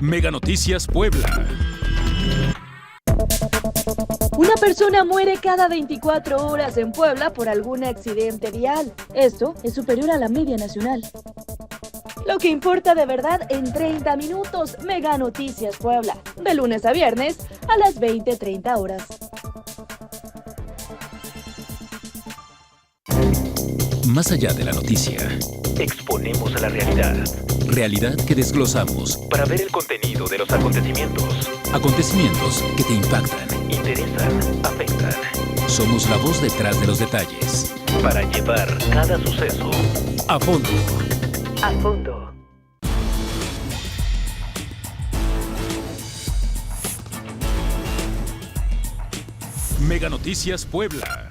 Mega Noticias Puebla. Una persona muere cada 24 horas en Puebla por algún accidente vial. Esto es superior a la media nacional. Lo que importa de verdad en 30 minutos. Mega Noticias Puebla. De lunes a viernes a las 20:30 horas. Más allá de la noticia, exponemos a la realidad. Realidad que desglosamos Para ver el contenido de los acontecimientos. Acontecimientos que te impactan. Interesan, afectan. Somos la voz detrás de los detalles. Para llevar cada suceso A fondo. a fondo. Mega Noticias Puebla.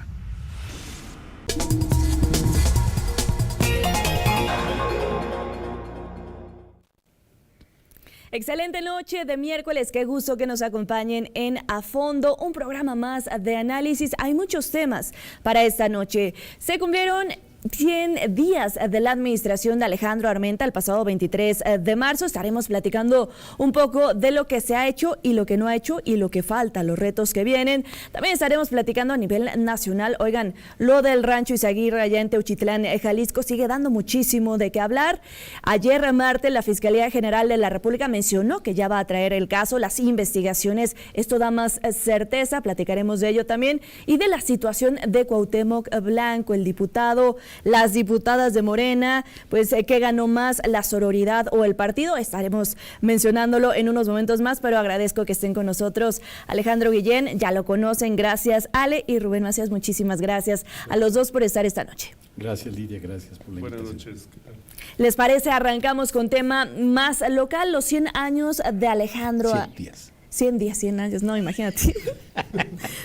Excelente noche de miércoles, qué gusto que nos acompañen en A Fondo, un programa más de análisis. Hay muchos temas para esta noche. Se cumplieron 100 días de la administración de Alejandro Armenta el pasado 23 de marzo. Estaremos platicando un poco de lo que se ha hecho y lo que no ha hecho y lo que falta, los retos que vienen. También estaremos platicando a nivel nacional. Oigan, lo del Rancho Izaguirre allá en Teuchitlán, Jalisco, sigue dando muchísimo de qué hablar. Ayer martes la Fiscalía General de la República mencionó que ya va a traer el caso, las investigaciones. Esto da más certeza, platicaremos de ello también. Y de la situación de Cuauhtémoc Blanco, el diputado, las diputadas de Morena, pues ¿qué ganó más, la sororidad o el partido? Estaremos mencionándolo en unos momentos más, pero agradezco que estén con nosotros Alejandro Guillén, ya lo conocen, gracias Ale, y Rubén Macías, muchísimas gracias a los dos por estar esta noche. Gracias Lidia, gracias por la invitación. Buenas noches, ¿qué tal? ¿Les parece? Arrancamos con tema más local, los 100 años de Alejandro. 100 días. 100 días, 100 años, no, imagínate.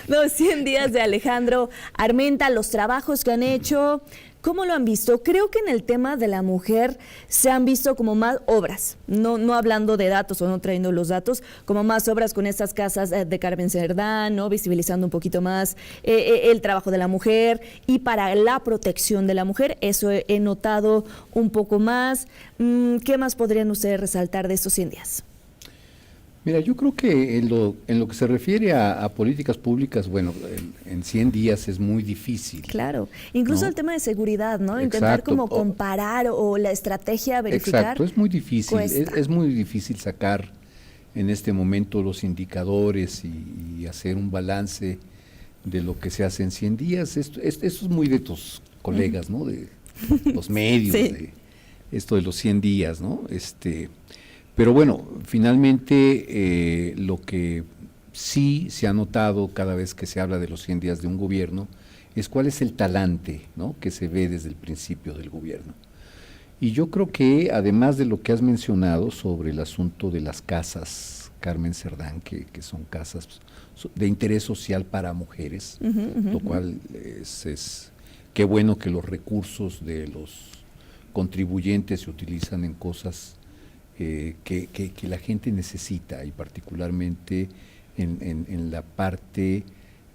No, 100 días de Alejandro Armenta, los trabajos que han hecho. ¿Cómo lo han visto? Creo que en el tema de la mujer se han visto como más obras, no hablando de datos o no trayendo los datos, como más obras con estas casas de Carmen Cerdán, ¿no? Visibilizando un poquito más el trabajo de la mujer y para la protección de la mujer, eso he notado un poco más. ¿Qué más podrían ustedes resaltar de estos 100 días? Mira, yo creo que en lo que se refiere a políticas públicas, bueno, en 100 días es muy difícil. Claro, incluso ¿no? El tema de seguridad, ¿no? Intentar Exacto. como comparar o la estrategia, verificar. Exacto, es muy difícil, cuesta. es muy difícil sacar en este momento los indicadores y hacer un balance de lo que se hace en 100 días. Esto es muy de tus colegas, ¿no? De los medios, Sí. de esto de los 100 días, ¿no? Pero bueno, finalmente lo que sí se ha notado cada vez que se habla de los 100 días de un gobierno es cuál es el talante, ¿no?, que se ve desde el principio del gobierno. Y yo creo que además de lo que has mencionado sobre el asunto de las casas Carmen Cerdán, que son casas de interés social para mujeres, lo cual es qué bueno que los recursos de los contribuyentes se utilizan en cosas que la gente necesita, y particularmente en la parte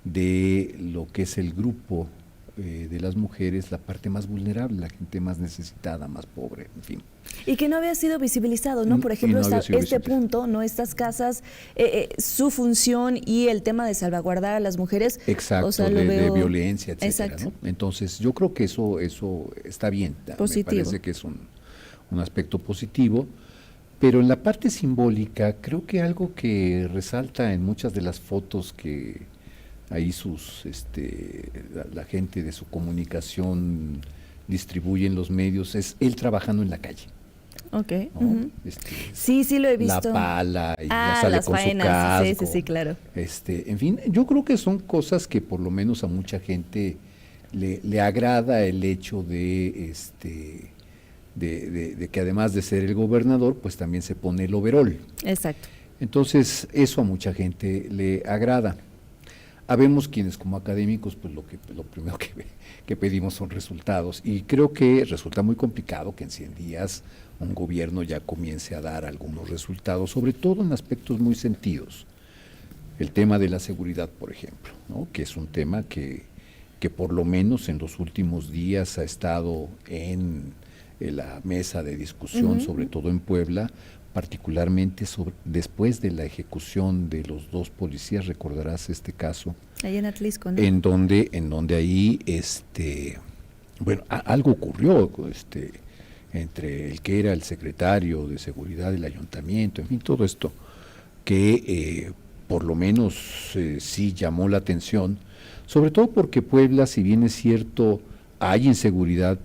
de lo que es el grupo de las mujeres, la parte más vulnerable, la gente más necesitada, más pobre, en fin. Y que no había sido visibilizado, ¿no? Por ejemplo, no había sido este visibilizado. punto, ¿no? Estas casas, su función y el tema de salvaguardar a las mujeres. Exacto, o sea, lo de veo... violencia, etcétera, Exacto. ¿no? Entonces, yo creo que eso está bien. Positivo. Me parece que es un aspecto positivo. Pero en la parte simbólica, creo que algo que resalta en muchas de las fotos que ahí la gente de su comunicación distribuye en los medios, es él trabajando en la calle. Ok. ¿No? Sí, lo he visto. La pala, y ya sale las con faenas, su casco. sí, claro. En fin, yo creo que son cosas que por lo menos a mucha gente le agrada el hecho de que además de ser el gobernador, pues también se pone el overol. Exacto. Entonces, eso a mucha gente le agrada. Habemos quienes como académicos, pues lo primero que pedimos son resultados, y creo que resulta muy complicado que en 100 días un gobierno ya comience a dar algunos resultados, sobre todo en aspectos muy sentidos. El tema de la seguridad, por ejemplo, ¿no?, que es un tema que por lo menos en los últimos días ha estado en la mesa de discusión, sobre todo en Puebla, particularmente después de la ejecución de los 2 policías, recordarás este caso, Ahí en Atlisco, ¿no? en donde ahí, algo ocurrió, entre el que era el secretario de seguridad del ayuntamiento, en fin, todo esto, que por lo menos sí llamó la atención, sobre todo porque Puebla, si bien es cierto, hay inseguridad,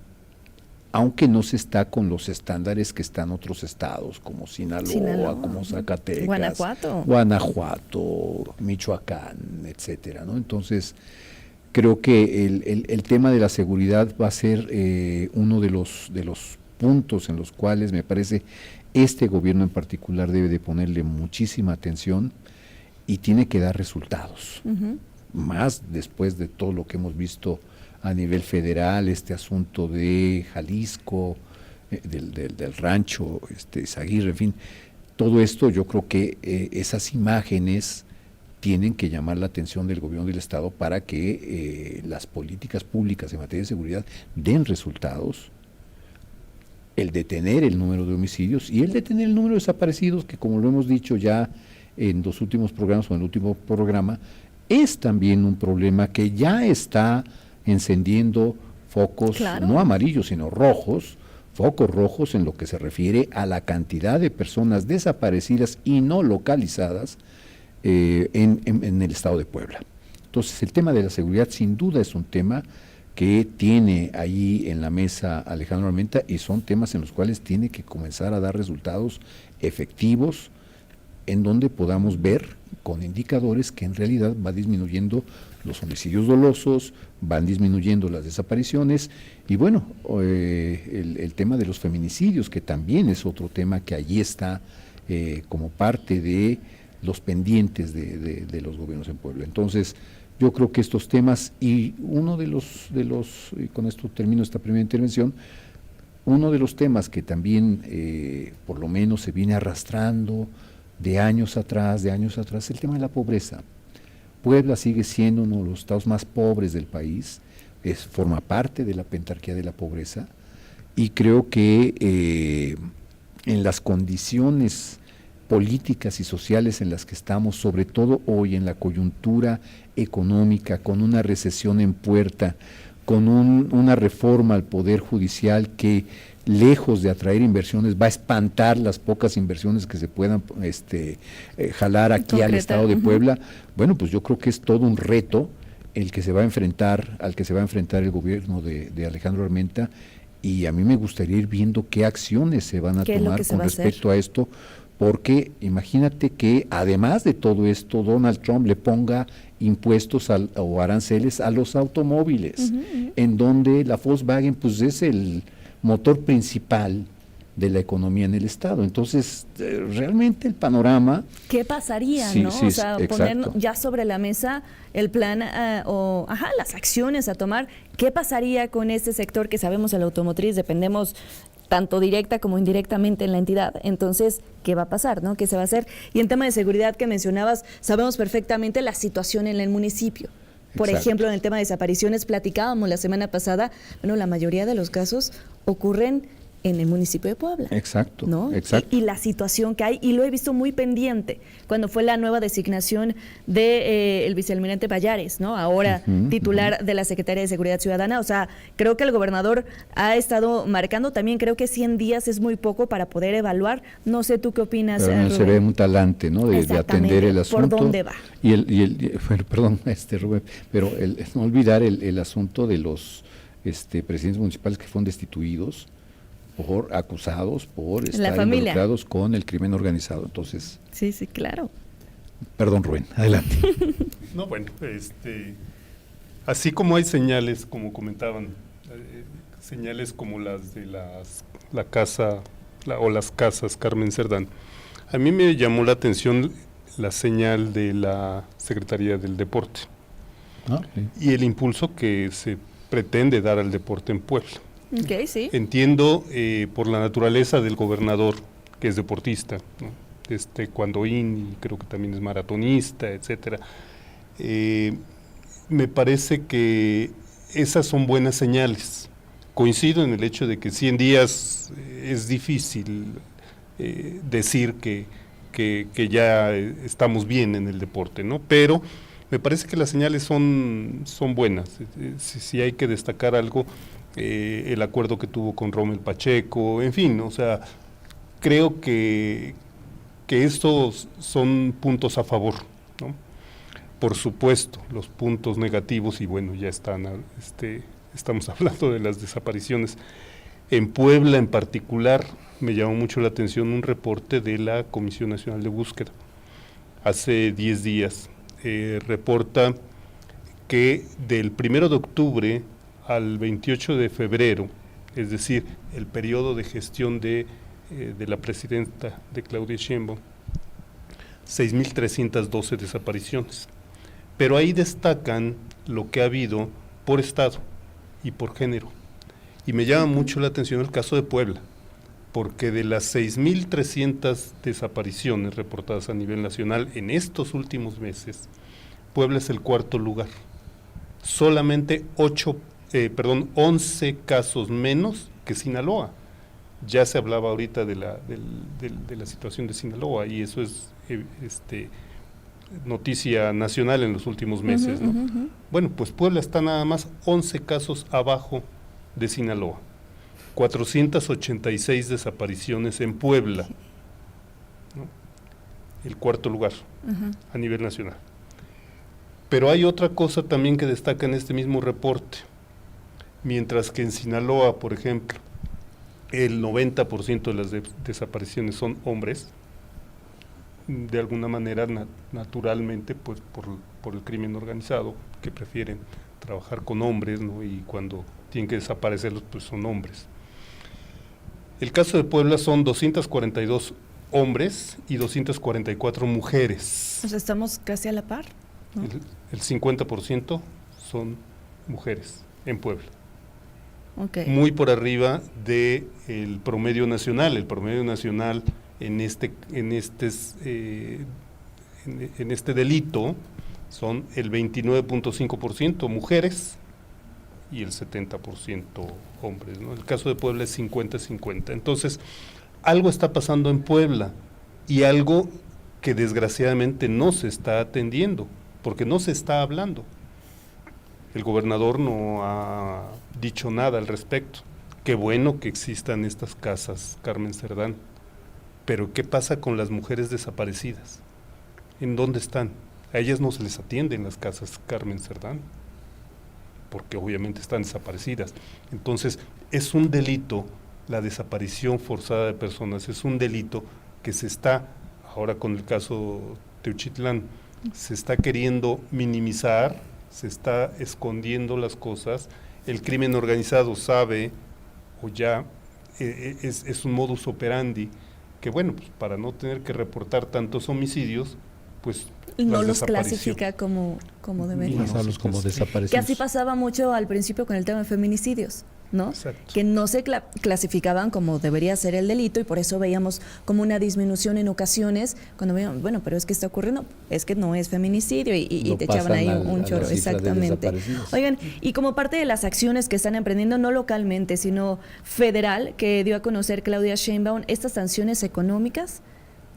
aunque no se está con los estándares que están otros estados, como Sinaloa, como Zacatecas, Guanajuato, Michoacán, etcétera, ¿no? Entonces, creo que el tema de la seguridad va a ser uno de los puntos en los cuales me parece este gobierno en particular debe de ponerle muchísima atención y tiene que dar resultados, más después de todo lo que hemos visto a nivel federal, este asunto de Jalisco, del rancho, Zaguirre, en fin, todo esto yo creo que esas imágenes tienen que llamar la atención del gobierno del estado para que las políticas públicas en materia de seguridad den resultados, el detener el número de homicidios y el detener el número de desaparecidos, que como lo hemos dicho ya en los últimos programas o en el último programa, es también un problema que ya está encendiendo focos, claro, no amarillos, sino rojos, focos rojos en lo que se refiere a la cantidad de personas desaparecidas y no localizadas en el estado de Puebla. Entonces, el tema de la seguridad sin duda es un tema que tiene ahí en la mesa Alejandro Armenta y son temas en los cuales tiene que comenzar a dar resultados efectivos en donde podamos ver con indicadores que en realidad va disminuyendo los homicidios dolosos, van disminuyendo las desapariciones y bueno, el tema de los feminicidios, que también es otro tema que allí está como parte de los pendientes de los gobiernos en Puebla. Entonces, yo creo que estos temas, y uno de los, y con esto termino esta primera intervención, uno de los temas que también por lo menos se viene arrastrando de años atrás, el tema de la pobreza. Puebla sigue siendo uno de los estados más pobres del país, forma parte de la pentarquía de la pobreza, y creo que en las condiciones políticas y sociales en las que estamos, sobre todo hoy en la coyuntura económica, con una recesión en puerta, con una reforma al Poder Judicial que, lejos de atraer inversiones, va a espantar las pocas inversiones que se puedan jalar aquí al estado de Puebla. Bueno, pues yo creo que es todo un reto al que se va a enfrentar el gobierno de Alejandro Armenta, y a mí me gustaría ir viendo qué acciones se van a tomar con respecto a esto, porque imagínate que además de todo esto, Donald Trump le ponga impuestos o aranceles a los automóviles, en donde la Volkswagen pues es el motor principal de la economía en el estado. Entonces, realmente el panorama... ¿Qué pasaría, no? Sí, o sea, poner ya sobre la mesa el plan las acciones a tomar. ¿Qué pasaría con este sector que sabemos, el automotriz, dependemos tanto directa como indirectamente en la entidad? Entonces, ¿qué va a pasar, no? ¿Qué se va a hacer? Y en tema de seguridad que mencionabas, sabemos perfectamente la situación en el municipio. Por ejemplo, en el tema de desapariciones, platicábamos la semana pasada, bueno, la mayoría de los casos ocurren en el municipio de Puebla. Exacto, ¿no? exacto. Y la situación que hay, y lo he visto muy pendiente, cuando fue la nueva designación de el vicealmirante Pallares, ¿no? Ahora titular de la Secretaría de Seguridad Ciudadana. O sea, creo que el gobernador ha estado marcando también, creo que 100 días es muy poco para poder evaluar. No sé tú qué opinas, Rubén. Se ve un talante, ¿no? De atender el asunto. ¿Por dónde va? Perdón, Rubén, pero no olvidar el asunto de los presidentes municipales que fueron destituidos, acusados por estar involucrados con el crimen organizado. Entonces, sí, claro. Perdón, Rubén, adelante. No, bueno, así como hay señales, como comentaban, señales como las de la casa o las casas Carmen Cerdán, a mí me llamó la atención la señal de la Secretaría del Deporte y el impulso que se pretende dar al deporte en Puebla. Okay, sí. Entiendo por la naturaleza del gobernador, que es deportista, ¿no? Cuando creo que también es maratonista, etcétera. Me parece que esas son buenas señales. Coincido en el hecho de que 100 días es difícil decir que ya estamos bien en el deporte, ¿no? Pero me parece que las señales son buenas. Si hay que destacar algo, el acuerdo que tuvo con Rommel Pacheco, en fin, o sea, creo que estos son puntos a favor, ¿no? Por supuesto, los puntos negativos, y bueno, ya estamos hablando de las desapariciones. En Puebla en particular, me llamó mucho la atención un reporte de la Comisión Nacional de Búsqueda. Hace 10 días reporta que del 1 de octubre al 28 de febrero, es decir, el periodo de gestión de la presidenta de Claudia Sheinbaum, 6.312 desapariciones. Pero ahí destacan lo que ha habido por estado y por género. Y me llama mucho la atención el caso de Puebla, porque de las 6.300 desapariciones reportadas a nivel nacional en estos últimos meses, Puebla es el cuarto lugar. Solamente 11 casos menos que Sinaloa. Ya se hablaba ahorita de la situación de Sinaloa, y eso es noticia nacional en los últimos meses, ¿no? Bueno, pues Puebla está nada más 11 casos abajo de Sinaloa. 486 desapariciones en Puebla, ¿no? El cuarto lugar a nivel nacional. Pero hay otra cosa también que destaca en este mismo reporte. Mientras que en Sinaloa, por ejemplo, el 90% de las desapariciones son hombres, de alguna manera naturalmente, pues por el crimen organizado, que prefieren trabajar con hombres, ¿no? Y cuando tienen que desaparecerlos, pues son hombres. El caso de Puebla son 242 hombres y 244 mujeres. O sea, estamos casi a la par, ¿no? El 50% son mujeres en Puebla. Okay. Muy por arriba del promedio nacional. El promedio nacional en este delito son el 29.5% mujeres y el 70% hombres, ¿no? El caso de Puebla es 50-50. Entonces, algo está pasando en Puebla, y algo que desgraciadamente no se está atendiendo, porque no se está hablando. El gobernador no ha dicho nada al respecto. Qué bueno que existan estas casas, Carmen Cerdán, pero ¿qué pasa con las mujeres desaparecidas? ¿En dónde están? A ellas no se les atiende en las casas, Carmen Cerdán, porque obviamente están desaparecidas. Entonces, es un delito la desaparición forzada de personas, es un delito que se está, ahora con el caso Teuchitlán, se está queriendo minimizar, se está escondiendo las cosas. El crimen organizado sabe, o ya es un modus operandi, que bueno, pues para no tener que reportar tantos homicidios, pues no los clasifica como debería. Pasarlos como desaparecidos. Que así pasaba mucho al principio con el tema de feminicidios, ¿no? Exacto. Que no se clasificaban como debería ser el delito, y por eso veíamos como una disminución en ocasiones cuando veíamos, bueno, pero es que está ocurriendo, es que no es feminicidio, y No te echaban ahí un chorro, exactamente. Oigan, y como parte de las acciones que están emprendiendo, no localmente, sino federal, que dio a conocer Claudia Sheinbaum, estas sanciones económicas,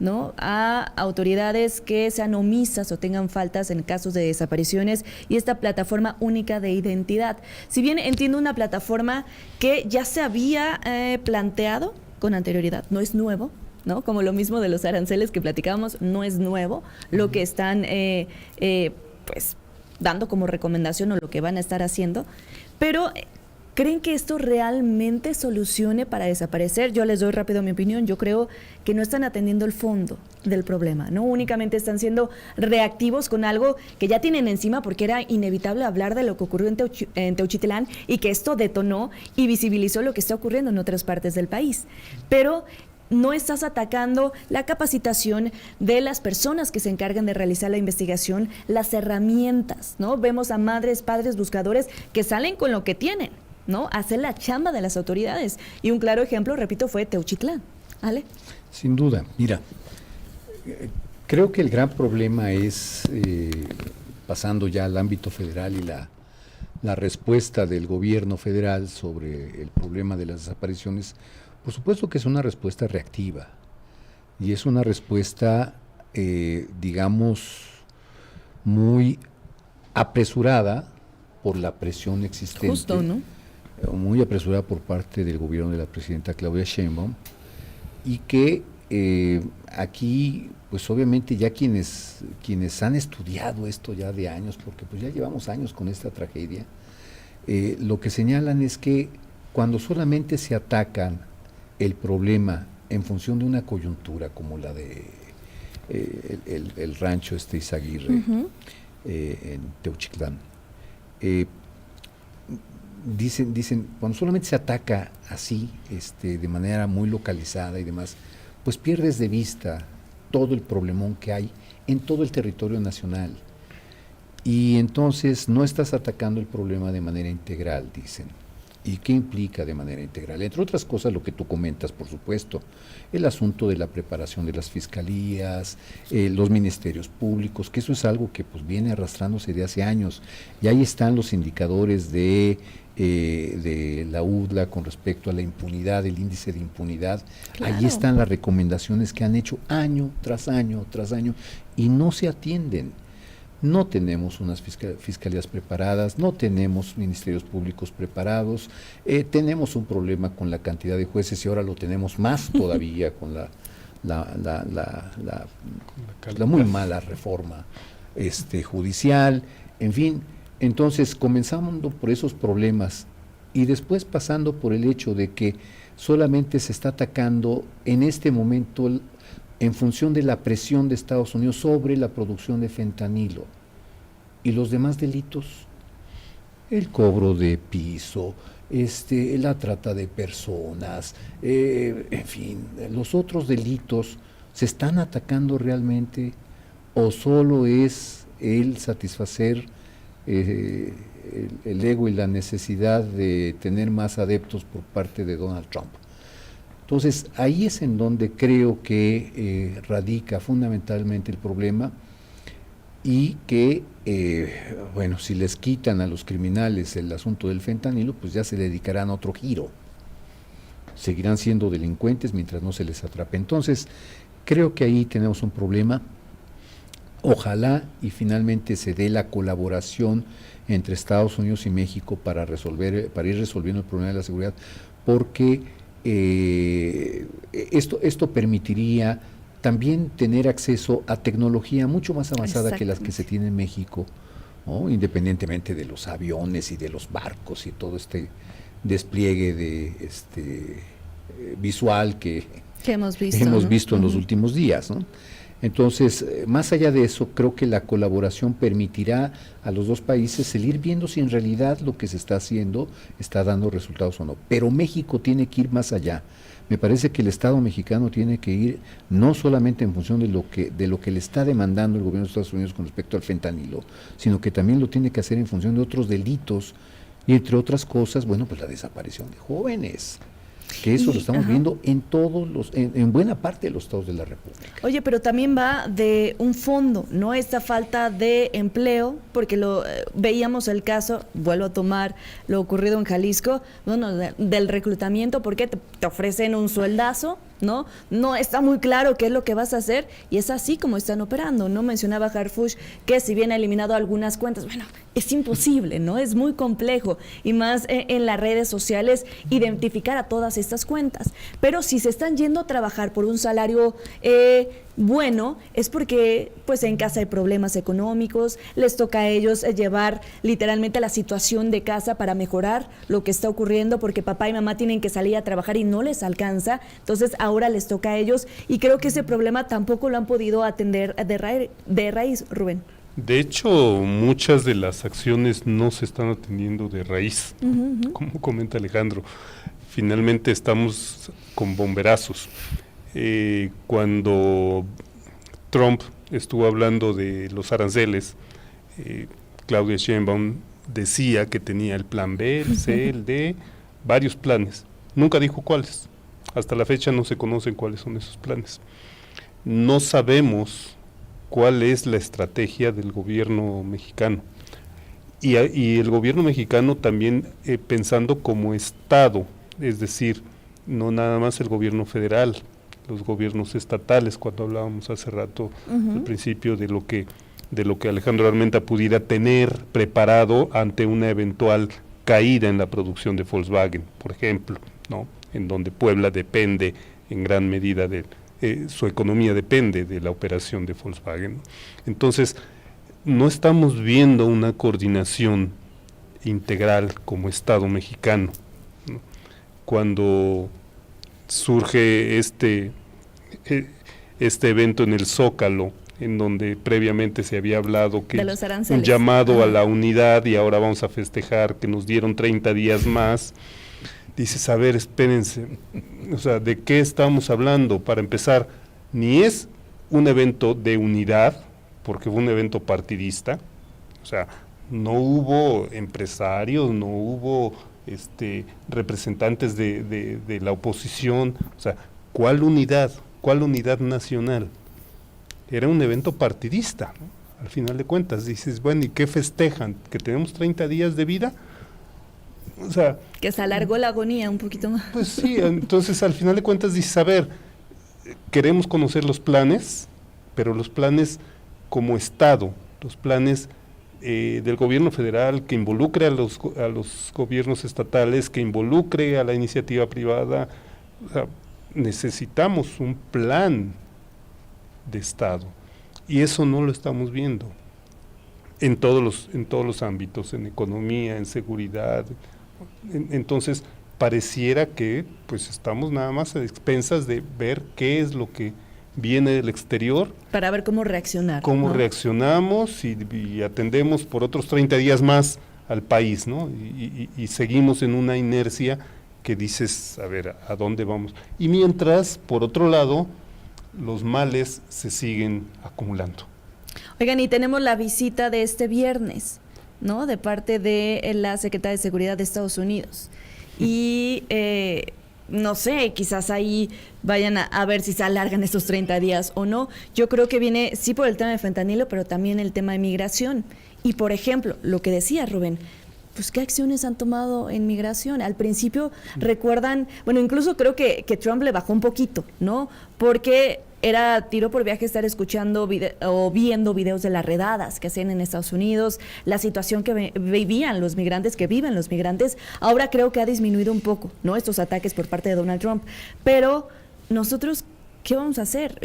¿no?, a autoridades que sean omisas o tengan faltas en casos de desapariciones, y esta plataforma única de identidad. Si bien entiendo una plataforma que ya se había planteado con anterioridad, no es nuevo, ¿no? Como lo mismo de los aranceles que platicábamos, no es nuevo lo que están pues dando como recomendación, o lo que van a estar haciendo, pero ¿creen que esto realmente solucione para desaparecer? Yo les doy rápido mi opinión. Yo creo que no están atendiendo el fondo del problema, ¿no? Únicamente están siendo reactivos con algo que ya tienen encima, porque era inevitable hablar de lo que ocurrió en Teuchitlán, y que esto detonó y visibilizó lo que está ocurriendo en otras partes del país. Pero no estás atacando la capacitación de las personas que se encargan de realizar la investigación, las herramientas, ¿no? Vemos a madres, padres, buscadores que salen con lo que tienen, ¿no? Hacer la chamba de las autoridades. Y un claro ejemplo, repito, fue Teuchitlán. ¿Ale? Sin duda. Mira, creo que el gran problema es, pasando ya al ámbito federal, y la respuesta del gobierno federal sobre el problema de las desapariciones, por supuesto que es una respuesta reactiva. Y es una respuesta, digamos, muy apresurada por la presión existente. Justo, ¿no? Muy apresurada por parte del gobierno de la presidenta Claudia Sheinbaum, y que aquí, pues obviamente ya quienes han estudiado esto ya de años, porque pues ya llevamos años con esta tragedia, lo que señalan es que cuando solamente se atacan el problema en función de una coyuntura como la de el rancho Izaguirre, en Teuchitlán, dicen, cuando solamente se ataca así, de manera muy localizada y demás, pues pierdes de vista todo el problemón que hay en todo el territorio nacional. Y entonces no estás atacando el problema de manera integral, dicen. ¿Y qué implica de manera integral? Entre otras cosas, lo que tú comentas, por supuesto, el asunto de la preparación de las fiscalías, los ministerios públicos, que eso es algo que pues viene arrastrándose de hace años. Y ahí están los indicadores de la UDLA con respecto a la impunidad, el índice de impunidad. Claro. Ahí están las recomendaciones que han hecho año tras año tras año y no se atienden. No tenemos unas fiscalías preparadas, no tenemos ministerios públicos preparados, tenemos un problema con la cantidad de jueces y ahora lo tenemos más todavía con la muy mala reforma judicial, en fin. Entonces, comenzando por esos problemas y después pasando por el hecho de que solamente se está atacando en este momento en función de la presión de Estados Unidos sobre la producción de fentanilo y los demás delitos, el cobro de piso, la trata de personas, en fin, los otros delitos, ¿se están atacando realmente o solo es el satisfacer el ego y la necesidad de tener más adeptos por parte de Donald Trump? Entonces, ahí es en donde creo que radica fundamentalmente el problema y que, bueno, si les quitan a los criminales el asunto del fentanilo, pues ya se dedicarán a otro giro. Seguirán siendo delincuentes mientras no se les atrape. Entonces, creo que ahí tenemos un problema. Ojalá y finalmente se dé la colaboración entre Estados Unidos y México para ir resolviendo el problema de la seguridad, porque esto permitiría también tener acceso a tecnología mucho más avanzada que las que se tiene en México, ¿no? Independientemente de los aviones y de los barcos y todo este despliegue de visual que hemos visto en los últimos días, ¿no? Entonces, más allá de eso, creo que la colaboración permitirá a los dos países el ir viendo si en realidad lo que se está haciendo está dando resultados o no. Pero México tiene que ir más allá. Me parece que el Estado mexicano tiene que ir no solamente en función de lo que le está demandando el gobierno de Estados Unidos con respecto al fentanilo, sino que también lo tiene que hacer en función de otros delitos y entre otras cosas, bueno, pues la desaparición de jóvenes. Que eso lo estamos viendo en buena parte de los estados de la República. Oye, pero también va de un fondo, ¿no? Esta falta de empleo, porque veíamos el caso, vuelvo a tomar lo ocurrido en Jalisco, bueno, del reclutamiento, porque te ofrecen un sueldazo, ¿no? No está muy claro qué es lo que vas a hacer y es así como están operando, ¿no? Mencionaba Harfuch que si bien ha eliminado algunas cuentas, bueno, es imposible, ¿no? Es muy complejo y más en las redes sociales identificar a todas estas cuentas. Pero si se están yendo a trabajar por un salario bueno, es porque pues en casa hay problemas económicos, les toca a ellos llevar literalmente la situación de casa para mejorar lo que está ocurriendo, porque papá y mamá tienen que salir a trabajar y no les alcanza, entonces ahora les toca a ellos y creo que ese problema tampoco lo han podido atender de raíz, Rubén. De hecho, muchas de las acciones no se están atendiendo de raíz, como comenta Alejandro. Finalmente estamos con bomberazos. Cuando Trump estuvo hablando de los aranceles, Claudia Sheinbaum decía que tenía el plan B, el C, el D, varios planes. Nunca dijo cuáles. Hasta la fecha no se conocen cuáles son esos planes. No sabemos cuál es la estrategia del gobierno mexicano. Y el gobierno mexicano también pensando como Estado, es decir, no nada más el gobierno federal, los gobiernos estatales, cuando hablábamos hace rato al principio de lo que Alejandro Armenta pudiera tener preparado ante una eventual caída en la producción de Volkswagen, por ejemplo, ¿no? En donde Puebla depende en gran medida su economía depende de la operación de Volkswagen. Entonces, no estamos viendo una coordinación integral como Estado mexicano, ¿no? Cuando surge este evento en el Zócalo, en donde previamente se había hablado que un llamado a la unidad y ahora vamos a festejar que nos dieron 30 días más, dices, a ver, espérense, o sea, ¿de qué estamos hablando? Para empezar, ni es un evento de unidad, porque fue un evento partidista, o sea, no hubo empresarios, no hubo representantes de la oposición, o sea, ¿cuál unidad nacional? Era un evento partidista, ¿no? Al final de cuentas, dices, bueno, ¿y qué festejan? ¿Que tenemos 30 días de vida? O sea, que se alargó la agonía un poquito más. Pues sí, entonces al final de cuentas dices, a ver, queremos conocer los planes, pero los planes como Estado, los planes del gobierno federal que involucre a los gobiernos estatales, que involucre a la iniciativa privada. O sea, necesitamos un plan de Estado y eso no lo estamos viendo en todos los ámbitos, en economía, en seguridad. Entonces pareciera que pues estamos nada más a expensas de ver qué es lo que viene del exterior. Para ver cómo reaccionar. Cómo reaccionamos y atendemos por otros 30 días más al país, ¿no? Y seguimos en una inercia que dices, a ver, ¿a dónde vamos? Y mientras, por otro lado, los males se siguen acumulando. Oigan, y tenemos la visita de este viernes, ¿no? De parte de la Secretaria de Seguridad de Estados Unidos. Y no sé, quizás ahí vayan a ver si se alargan estos 30 días o no. Yo creo que viene sí por el tema de fentanilo, pero también el tema de migración. Y por ejemplo, lo que decía Rubén, pues ¿qué acciones han tomado en migración? Al principio recuerdan, bueno, incluso creo que Trump le bajó un poquito, ¿no? Porque era tiro por viaje estar escuchando o viendo videos de las redadas que hacían en Estados Unidos, la situación que vivían los migrantes, que viven los migrantes. Ahora creo que ha disminuido un poco, ¿no? Estos ataques por parte de Donald Trump. Pero nosotros, ¿qué vamos a hacer?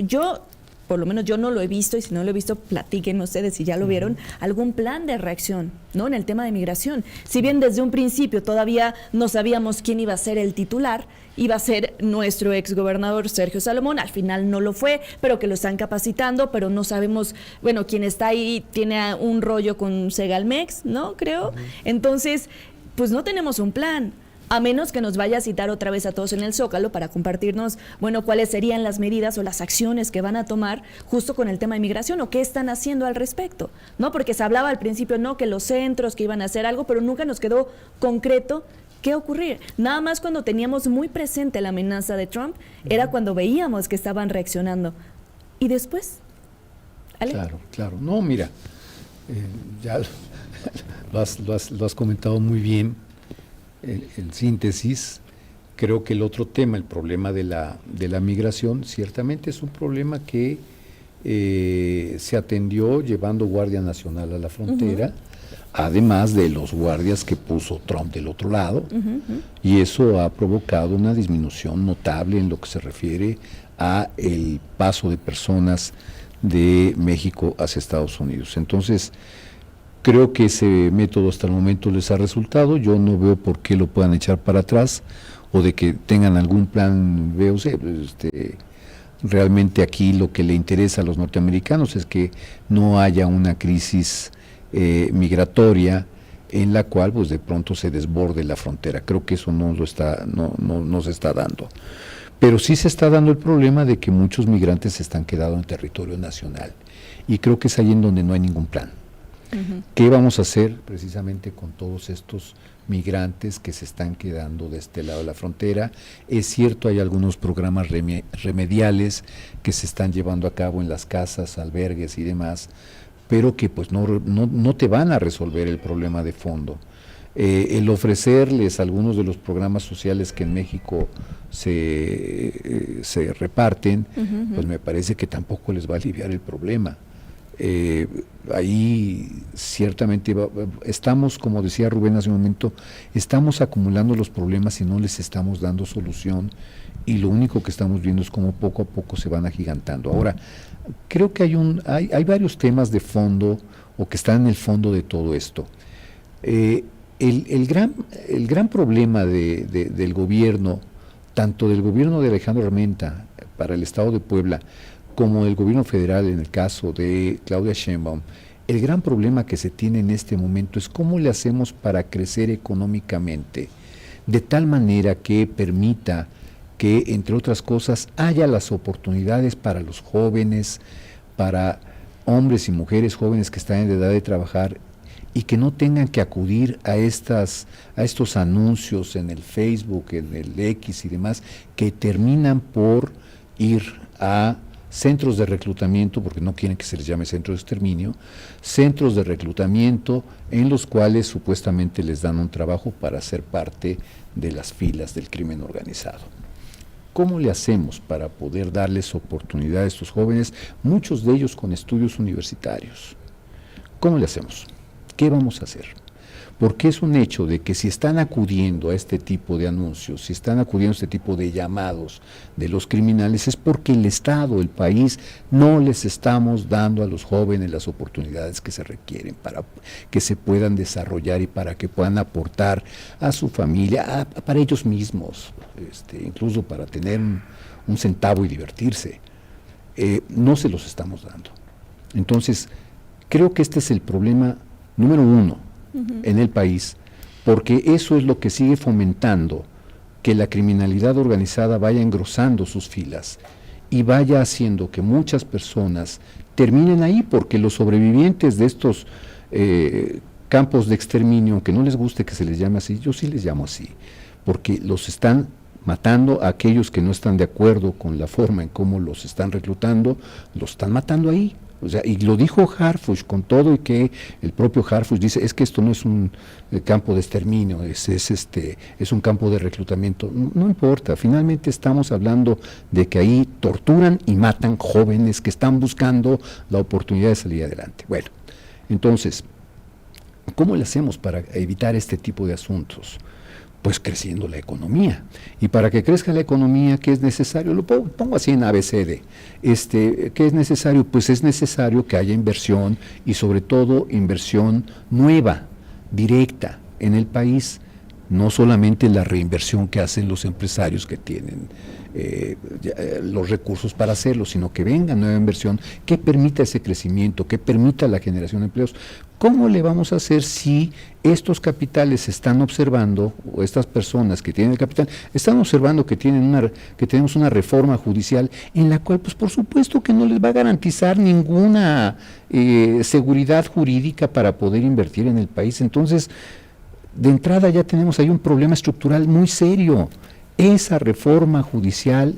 Por lo menos yo no lo he visto, y si no lo he visto, platiquen ustedes si ya lo vieron, algún plan de reacción, ¿no? En el tema de migración. Si bien desde un principio todavía no sabíamos quién iba a ser el titular, iba a ser nuestro exgobernador Sergio Salomón, al final no lo fue, pero que lo están capacitando, pero no sabemos, bueno, quién está ahí tiene un rollo con Segalmex, ¿no? Creo. Entonces, pues no tenemos un plan. A menos que nos vaya a citar otra vez a todos en el Zócalo para compartirnos, bueno, cuáles serían las medidas o las acciones que van a tomar justo con el tema de migración o qué están haciendo al respecto, ¿no? Porque se hablaba al principio, ¿no?, que los centros, que iban a hacer algo, pero nunca nos quedó concreto qué ocurrir. Nada más cuando teníamos muy presente la amenaza de Trump, era cuando veíamos que estaban reaccionando. ¿Y después? ¿Ale? Claro. No, mira, ya lo has comentado muy bien. En síntesis, creo que el otro tema, el problema de la migración, ciertamente es un problema que se atendió llevando Guardia Nacional a la frontera, además de los guardias que puso Trump del otro lado, y eso ha provocado una disminución notable en lo que se refiere a el paso de personas de México hacia Estados Unidos. Entonces, creo que ese método hasta el momento les ha resultado. Yo no veo por qué lo puedan echar para atrás o de que tengan algún plan B o C. Realmente aquí lo que le interesa a los norteamericanos es que no haya una crisis migratoria en la cual pues de pronto se desborde la frontera. Creo que eso no se está dando. Pero sí se está dando el problema de que muchos migrantes se están quedando en territorio nacional y creo que es ahí en donde no hay ningún plan. ¿Qué vamos a hacer precisamente con todos estos migrantes que se están quedando de este lado de la frontera? Es cierto, hay algunos programas remediales que se están llevando a cabo en las casas, albergues y demás, pero que pues no te van a resolver el problema de fondo. El ofrecerles algunos de los programas sociales que en México se reparten, pues me parece que tampoco les va a aliviar el problema. Ahí ciertamente estamos, como decía Rubén hace un momento, estamos acumulando los problemas y no les estamos dando solución, y lo único que estamos viendo es cómo poco a poco se van agigantando. Ahora, creo que hay varios temas de fondo, o que están en el fondo de todo esto. El gran problema del gobierno, tanto del gobierno de Alejandro Armenta para el Estado de Puebla, como del gobierno federal en el caso de Claudia Sheinbaum, el gran problema que se tiene en este momento es cómo le hacemos para crecer económicamente, de tal manera que permita que, entre otras cosas, haya las oportunidades para los jóvenes, para hombres y mujeres jóvenes que están en edad de trabajar, y que no tengan que acudir a estos anuncios en el Facebook, en el X y demás, que terminan por ir a centros de reclutamiento, porque no quieren que se les llame centro de exterminio, centros de reclutamiento en los cuales supuestamente les dan un trabajo para ser parte de las filas del crimen organizado. ¿Cómo le hacemos para poder darles oportunidad a estos jóvenes, muchos de ellos con estudios universitarios? ¿Cómo le hacemos? ¿Qué vamos a hacer? Porque es un hecho de que si están acudiendo a este tipo de anuncios, si están acudiendo a este tipo de llamados de los criminales, es porque el Estado, el país, no les estamos dando a los jóvenes las oportunidades que se requieren para que se puedan desarrollar y para que puedan aportar a su familia, para ellos mismos, incluso para tener un centavo y divertirse. No se los estamos dando. Entonces, creo que este es el problema número uno en el país, porque eso es lo que sigue fomentando que la criminalidad organizada vaya engrosando sus filas y vaya haciendo que muchas personas terminen ahí, porque los sobrevivientes de estos campos de exterminio, aunque no les guste que se les llame así, yo sí les llamo así, porque los están matando a aquellos que no están de acuerdo con la forma en cómo los están reclutando, los están matando ahí. O sea, y lo dijo Harfuch con todo, y que el propio Harfuch dice, es que esto no es un campo de exterminio, es un campo de reclutamiento. No importa, finalmente estamos hablando de que ahí torturan y matan jóvenes que están buscando la oportunidad de salir adelante. Bueno, entonces, ¿cómo le hacemos para evitar este tipo de asuntos? Pues creciendo la economía. Y para que crezca la economía, ¿qué es necesario? Lo pongo así en ABCD. ¿Qué es necesario? Pues es necesario que haya inversión, y sobre todo inversión nueva, directa en el país, no solamente la reinversión que hacen los empresarios que tienen los recursos para hacerlo, sino que venga nueva inversión que permita ese crecimiento, que permita la generación de empleos. ¿Cómo le vamos a hacer si estos capitales están observando, o estas personas que tienen el capital, están observando que tenemos una reforma judicial en la cual, pues por supuesto que no les va a garantizar ninguna seguridad jurídica para poder invertir en el país? Entonces, de entrada ya tenemos ahí un problema estructural muy serio. Esa reforma judicial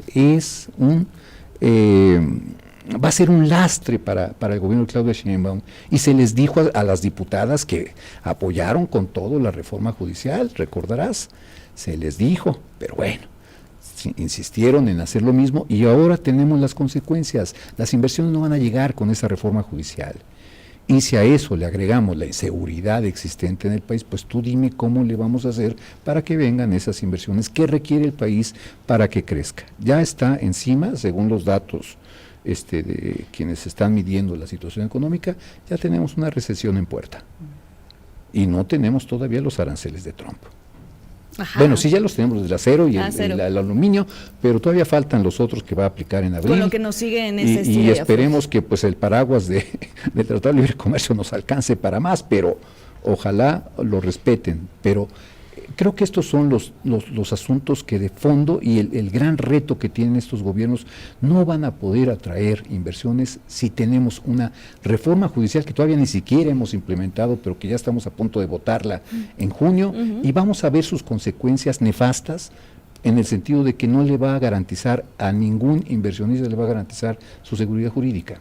va a ser un lastre para el gobierno de Claudia Sheinbaum, y se les dijo a las diputadas que apoyaron con todo la reforma judicial, recordarás, se les dijo, pero bueno, insistieron en hacer lo mismo, y ahora tenemos las consecuencias. Las inversiones no van a llegar con esa reforma judicial. Y si a eso le agregamos la inseguridad existente en el país, pues tú dime cómo le vamos a hacer para que vengan esas inversiones que requiere el país para que crezca. Ya está encima, según los datos de quienes están midiendo la situación económica, ya tenemos una recesión en puerta. Y no tenemos todavía los aranceles de Trump. Ajá. Bueno, sí, ya los tenemos, los del acero y el aluminio, pero todavía faltan los otros que va a aplicar en abril. Con lo que nos sigue en este y esperemos que pues el paraguas del Tratado de Libre Comercio nos alcance para más, pero ojalá lo respeten. Pero creo que estos son los asuntos que de fondo, y el gran reto que tienen estos gobiernos. No van a poder atraer inversiones si tenemos una reforma judicial que todavía ni siquiera hemos implementado, pero que ya estamos a punto de votarla en junio, y vamos a ver sus consecuencias nefastas, en el sentido de que no le va a garantizar a ningún inversionista, le va a garantizar su seguridad jurídica.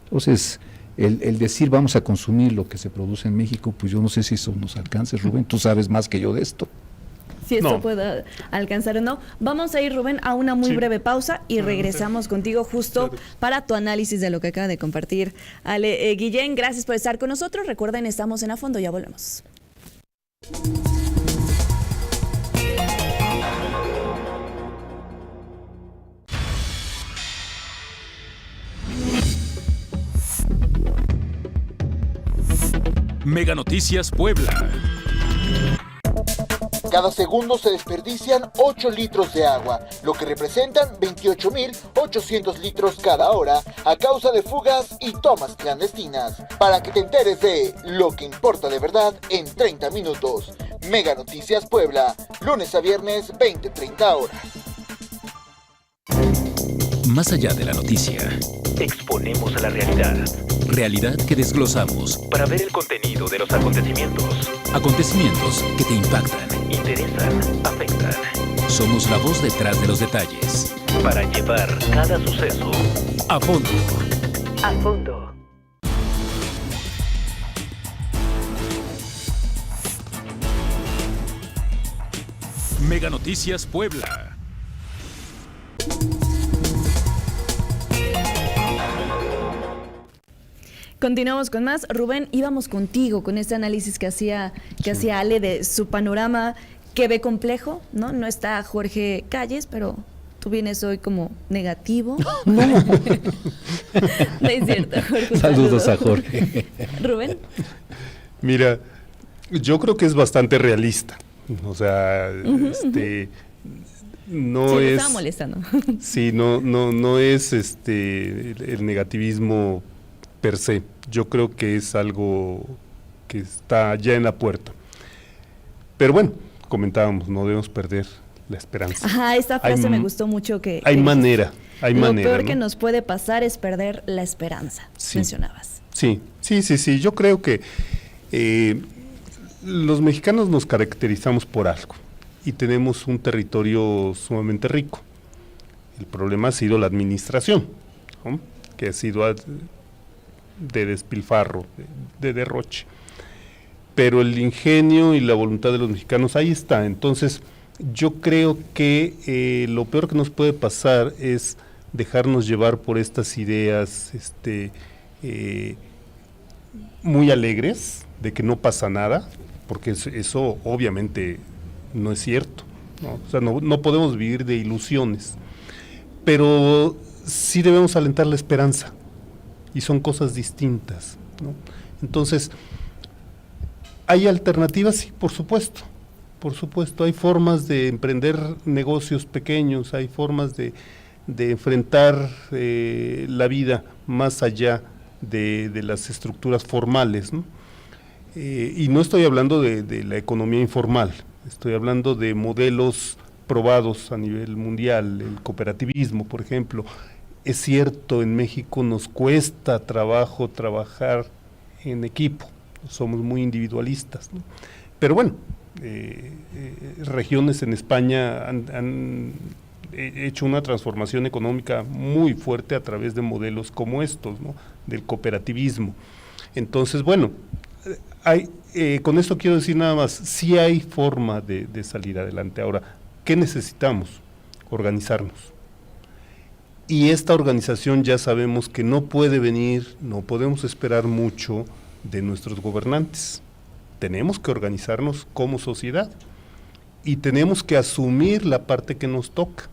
Entonces, el decir vamos a consumir lo que se produce en México, pues yo no sé si eso nos alcance, Rubén, tú sabes más que yo de esto. Si esto No. puede alcanzar o no. Vamos a ir, Rubén, a una muy Sí. breve pausa y regresamos contigo justo para tu análisis de lo que acaba de compartir Ale. Guillén, gracias por estar con nosotros. Recuerden, estamos en A Fondo, ya volvemos. Mega Noticias Puebla. Cada segundo se desperdician 8 litros de agua, lo que representan 28.800 litros cada hora a causa de fugas y tomas clandestinas. Para que te enteres de lo que importa de verdad en 30 minutos. Mega Noticias Puebla, lunes a viernes 20-30 horas. Más allá de la noticia, Exponemos a la realidad realidad que desglosamos, para ver el contenido de los acontecimientos. acontecimientos que te impactan. Interesan, afectan. Somos la voz detrás de los detalles. Para llevar cada suceso A fondo. a fondo. Mega Noticias Puebla. Continuamos con más. Rubén, íbamos contigo con este análisis que hacía Ale de su panorama que ve complejo, ¿no? No está Jorge Calles, pero tú vienes hoy como negativo. No es cierto, Jorge. un Saludos saludo. a Jorge. Rubén. Mira, yo creo que es bastante realista. O sea, no Sí, me es. estaba molestando. Sí, no es el negativismo per se. Yo creo que es algo que está ya en la puerta. Pero bueno, comentábamos, no debemos perder la esperanza. Ajá, esta frase Hay me m- gustó mucho que Hay que manera, hay lo manera. peor ¿no? que nos puede pasar es perder la esperanza, Sí. mencionabas. Sí. Yo creo que los mexicanos nos caracterizamos por algo y tenemos un territorio sumamente rico. El problema ha sido la administración, ¿no? Que ha sido de despilfarro, de derroche. Pero el ingenio y la voluntad de los mexicanos ahí está. Entonces, yo creo que lo peor que nos puede pasar es dejarnos llevar por estas ideas muy alegres de que no pasa nada, porque eso obviamente no es cierto, ¿no? O sea, no podemos vivir de ilusiones, pero sí debemos alentar la esperanza, y son cosas distintas, ¿no? Entonces, ¿hay alternativas? Sí, por supuesto, hay formas de emprender negocios pequeños, hay formas de enfrentar la vida más allá de las estructuras formales, ¿no? Y no estoy hablando de la economía informal, estoy hablando de modelos probados a nivel mundial, el cooperativismo, por ejemplo. Es cierto, en México nos cuesta trabajo trabajar en equipo, somos muy individualistas, ¿no? Pero bueno, regiones en España han hecho una transformación económica muy fuerte a través de modelos como estos, ¿no? Del cooperativismo. Entonces, bueno, con esto quiero decir nada más, sí hay forma de salir adelante. Ahora, ¿qué necesitamos? Organizarnos. Y esta organización ya sabemos que no puede venir, no podemos esperar mucho de nuestros gobernantes. Tenemos que organizarnos como sociedad y tenemos que asumir la parte que nos toca.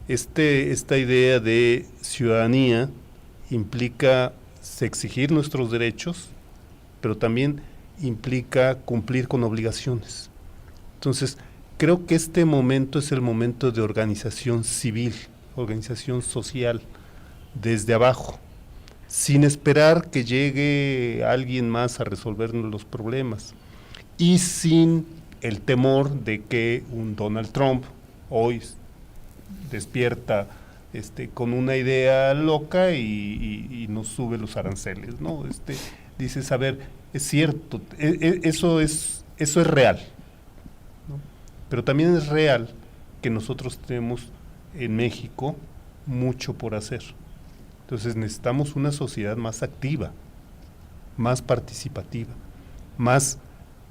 Esta idea de ciudadanía implica exigir nuestros derechos, pero también implica cumplir con obligaciones. Entonces, creo que este momento es el momento de organización civil, organización social, desde abajo, sin esperar que llegue alguien más a resolvernos los problemas y sin el temor de que un Donald Trump hoy despierta con una idea loca y nos sube los aranceles, ¿no? Dices, a ver, es cierto, eso es real, ¿no? Pero también es real que nosotros tenemos en México mucho por hacer. Entonces necesitamos una sociedad más activa, más participativa, más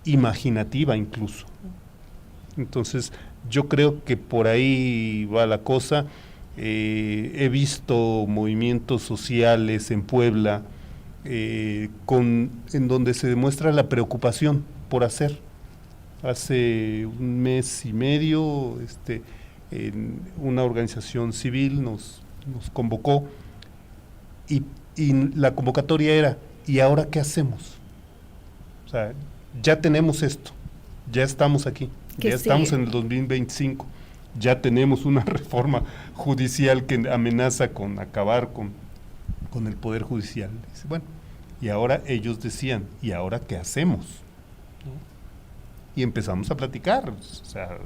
imaginativa incluso. Entonces, yo creo que por ahí va la cosa. He visto movimientos sociales en Puebla en donde se demuestra la preocupación por hacer. Hace un mes y medio en una organización civil nos convocó y la convocatoria era: ¿y ahora qué hacemos? O sea, ya tenemos esto, ya estamos aquí, ya estamos en el 2025, ya tenemos una reforma judicial que amenaza con acabar con el Poder Judicial. Dice, bueno, y ahora ellos decían, ¿y ahora qué hacemos? ¿No? Y empezamos a platicar. O sea,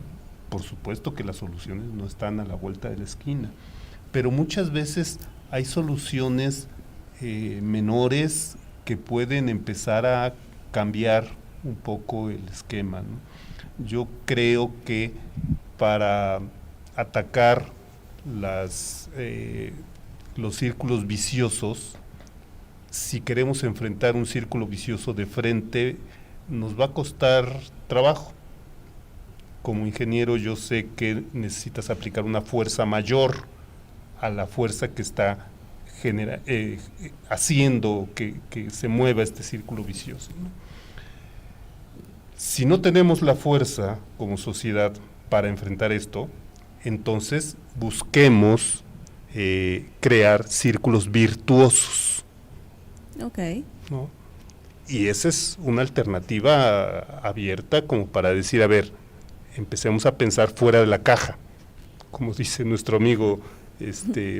por supuesto que las soluciones no están a la vuelta de la esquina, pero muchas veces hay soluciones menores que pueden empezar a cambiar un poco el esquema, ¿no? Yo creo que para atacar los círculos viciosos, si queremos enfrentar un círculo vicioso de frente, nos va a costar trabajo. Como ingeniero yo sé que necesitas aplicar una fuerza mayor a la fuerza que está haciendo que se mueva este círculo vicioso, ¿no? Si no tenemos la fuerza como sociedad para enfrentar esto, entonces busquemos crear círculos virtuosos. Ok. ¿No? Y esa es una alternativa abierta como para decir, a ver, empecemos a pensar fuera de la caja, como dice nuestro amigo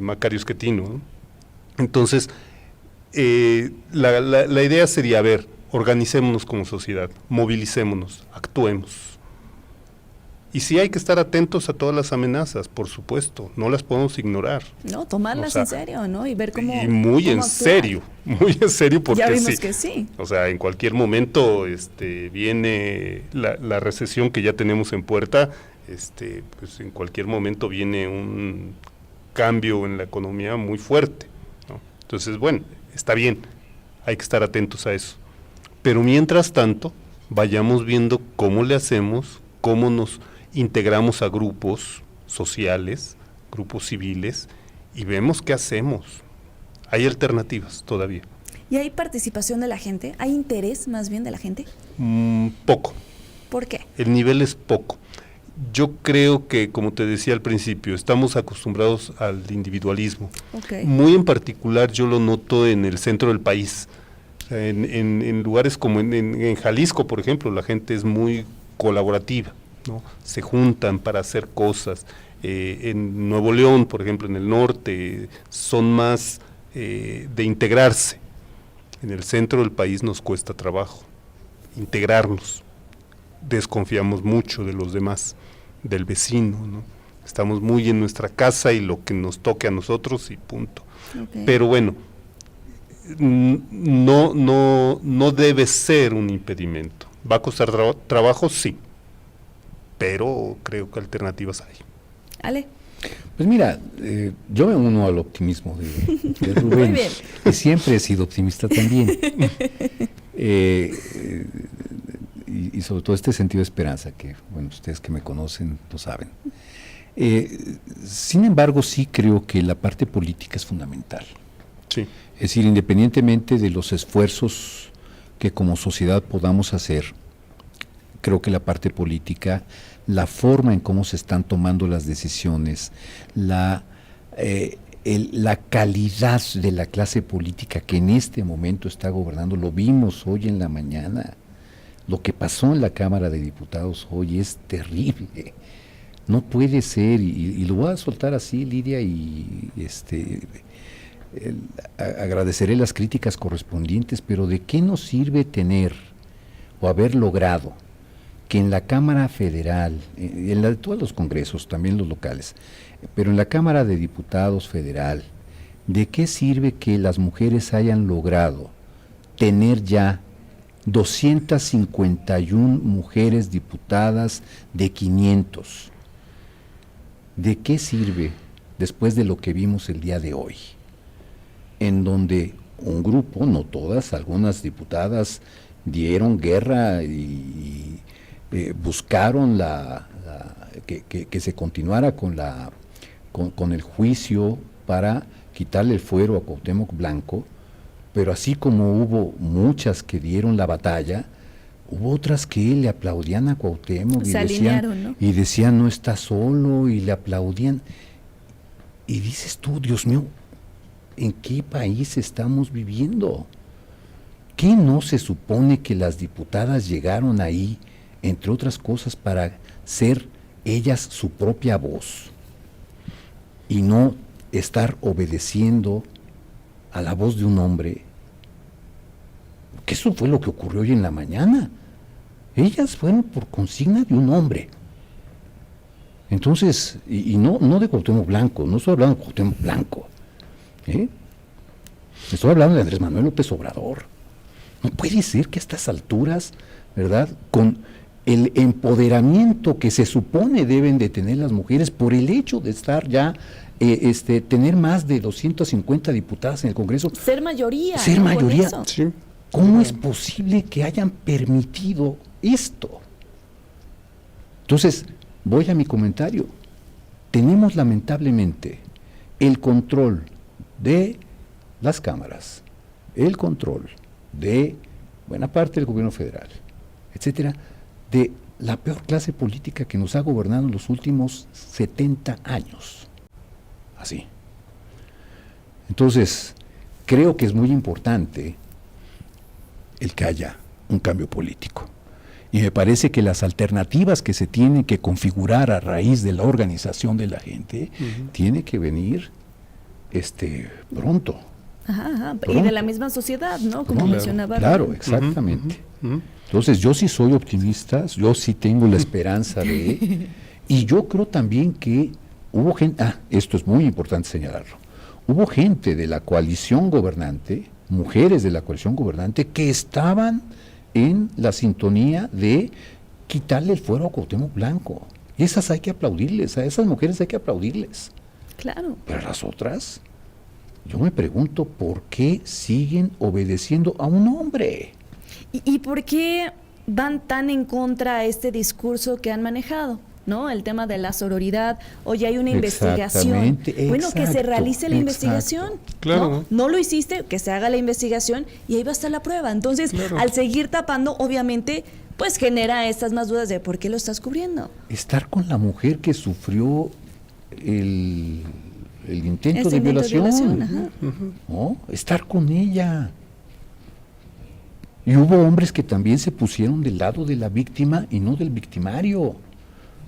Macario Schettino, ¿no? Entonces, la idea sería, a ver, organicémonos como sociedad, movilicémonos, actuemos. Y sí hay que estar atentos a todas las amenazas, por supuesto, no las podemos ignorar. No, tomarlas en serio, ¿no? Y ver cómo. Y muy en serio, porque ya vimos sí, que sí. O sea, en cualquier momento viene la recesión que ya tenemos en puerta, pues en cualquier momento viene un cambio en la economía muy fuerte, ¿no? Entonces, bueno, está bien, hay que estar atentos a eso. Pero mientras tanto, vayamos viendo cómo le hacemos, cómo nos integramos a grupos sociales, grupos civiles, y vemos qué hacemos. Hay alternativas todavía. ¿Y hay participación de la gente? ¿Hay interés más bien de la gente? Poco. ¿Por qué? El nivel es poco. Yo creo que, como te decía al principio, estamos acostumbrados al individualismo. Okay. Muy en particular yo lo noto en el centro del país. En lugares como en Jalisco, por ejemplo, la gente es muy colaborativa, ¿no? Se juntan para hacer cosas. En Nuevo León, por ejemplo, en el norte, son más de integrarse. En el centro del país nos cuesta trabajo integrarnos. Desconfiamos mucho de los demás, del vecino, ¿no? Estamos muy en nuestra casa y lo que nos toque a nosotros y punto. Okay. Pero bueno, no debe ser un impedimento. ¿Va a costar trabajo? Sí, pero creo que alternativas hay. Ale. Pues mira, yo me uno al optimismo de Rubén. Muy bien. Y siempre he sido optimista también. Y sobre todo este sentido de esperanza, que bueno, ustedes que me conocen lo saben. Sin embargo, sí creo que la parte política es fundamental. Sí. Es decir, independientemente de los esfuerzos que como sociedad podamos hacer, creo que la parte política, la forma en cómo se están tomando las decisiones, la calidad de la clase política que en este momento está gobernando, lo vimos hoy en la mañana. Lo que pasó en la Cámara de Diputados hoy es terrible. No puede ser, y lo voy a soltar así, Lidia, y agradeceré las críticas correspondientes, pero ¿de qué nos sirve tener o haber logrado que en la Cámara Federal, en la de todos los congresos, también los locales, pero en la Cámara de Diputados Federal, ¿de qué sirve que las mujeres hayan logrado tener ya 251 mujeres diputadas de 500? ¿De qué sirve después de lo que vimos el día de hoy? En donde un grupo, no todas, algunas diputadas dieron guerra y buscaron que se continuara con el juicio para quitarle el fuero a Cuauhtémoc Blanco, pero así como hubo muchas que dieron la batalla, hubo otras que le aplaudían a Cuauhtémoc y decían no está solo, y le aplaudían. Y dices tú, Dios mío, ¿en qué país estamos viviendo? ¿Qué no se supone que las diputadas llegaron ahí, entre otras cosas, para ser ellas su propia voz y no estar obedeciendo a la voz de un hombre? Que eso fue lo que ocurrió hoy en la mañana. Ellas fueron por consigna de un hombre. Entonces, y no de Cuauhtémoc Blanco, no estoy hablando de Cuauhtémoc Blanco, estoy hablando de Andrés Manuel López Obrador. No puede ser que a estas alturas, ¿verdad?, con el empoderamiento que se supone deben de tener las mujeres por el hecho de estar ya, tener más de 250 diputadas en el Congreso. Ser mayoría. Ser mayoría. Sí. ¿Cómo es posible que hayan permitido esto? Entonces, voy a mi comentario. Tenemos lamentablemente el control de las cámaras, el control de buena parte del gobierno federal, etcétera, de la peor clase política que nos ha gobernado en los últimos 70 años. Así. Entonces, creo que es muy importante el que haya un cambio político. Y me parece que las alternativas que se tienen que configurar a raíz de la organización de la gente, tiene que venir pronto. Ajá. Pronto. Y de la misma sociedad, ¿no? Como mencionaba. Claro, exactamente. Entonces yo sí soy optimista, yo sí tengo la esperanza de... Y yo creo también que hubo gente, esto es muy importante señalarlo, hubo gente de la coalición gobernante, mujeres de la coalición gobernante, que estaban en la sintonía de quitarle el fuero a Cuauhtémoc Blanco. Y esas hay que aplaudirles, a esas mujeres hay que aplaudirles. Claro. Pero a las otras, yo me pregunto por qué siguen obedeciendo a un hombre. ¿Y por qué van tan en contra a este discurso que han manejado? ¿No? El tema de la sororidad. Oye, hay una investigación. Bueno, que se realice la investigación. Claro. No lo hiciste, que se haga la investigación y ahí va a estar la prueba. Entonces, al seguir tapando, obviamente, pues genera estas más dudas de por qué lo estás cubriendo. Estar con la mujer que sufrió el intento de violación. ¿No? Estar con ella. Y hubo hombres que también se pusieron del lado de la víctima y no del victimario,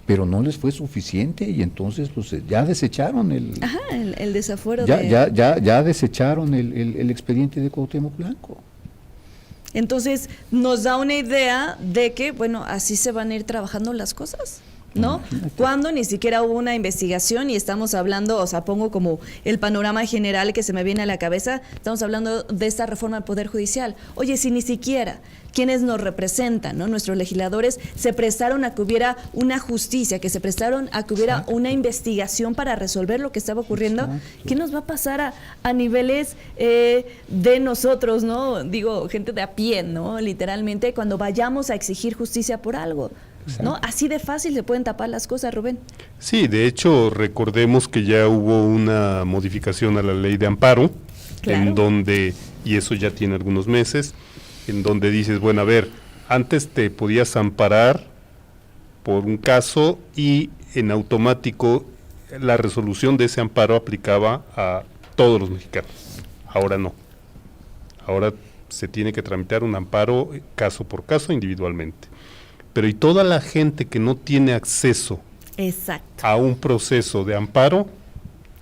pero no les fue suficiente y entonces pues ya desecharon el desafuero. Ya desecharon el expediente de Cuauhtémoc Blanco. Entonces nos da una idea de que, bueno, así se van a ir trabajando las cosas, ¿no? Cuando ni siquiera hubo una investigación y estamos hablando, o sea, pongo como el panorama general que se me viene a la cabeza, estamos hablando de esta reforma del Poder Judicial. Oye, si ni siquiera quienes nos representan, ¿no?, nuestros legisladores, se prestaron a que hubiera una justicia, que se prestaron a que hubiera una investigación para resolver lo que estaba ocurriendo, ¿qué nos va a pasar a niveles de nosotros, ¿no? Digo, gente de a pie, ¿no? Literalmente, cuando vayamos a exigir justicia por algo. ¿No? Así de fácil se pueden tapar las cosas, Rubén. Sí, de hecho, recordemos que ya hubo una modificación a la ley de amparo, en donde, y eso ya tiene algunos meses, en donde dices, bueno, a ver, antes te podías amparar por un caso y en automático la resolución de ese amparo aplicaba a todos los mexicanos. Ahora no. Ahora se tiene que tramitar un amparo caso por caso individualmente. Pero y toda la gente que no tiene acceso a un proceso de amparo,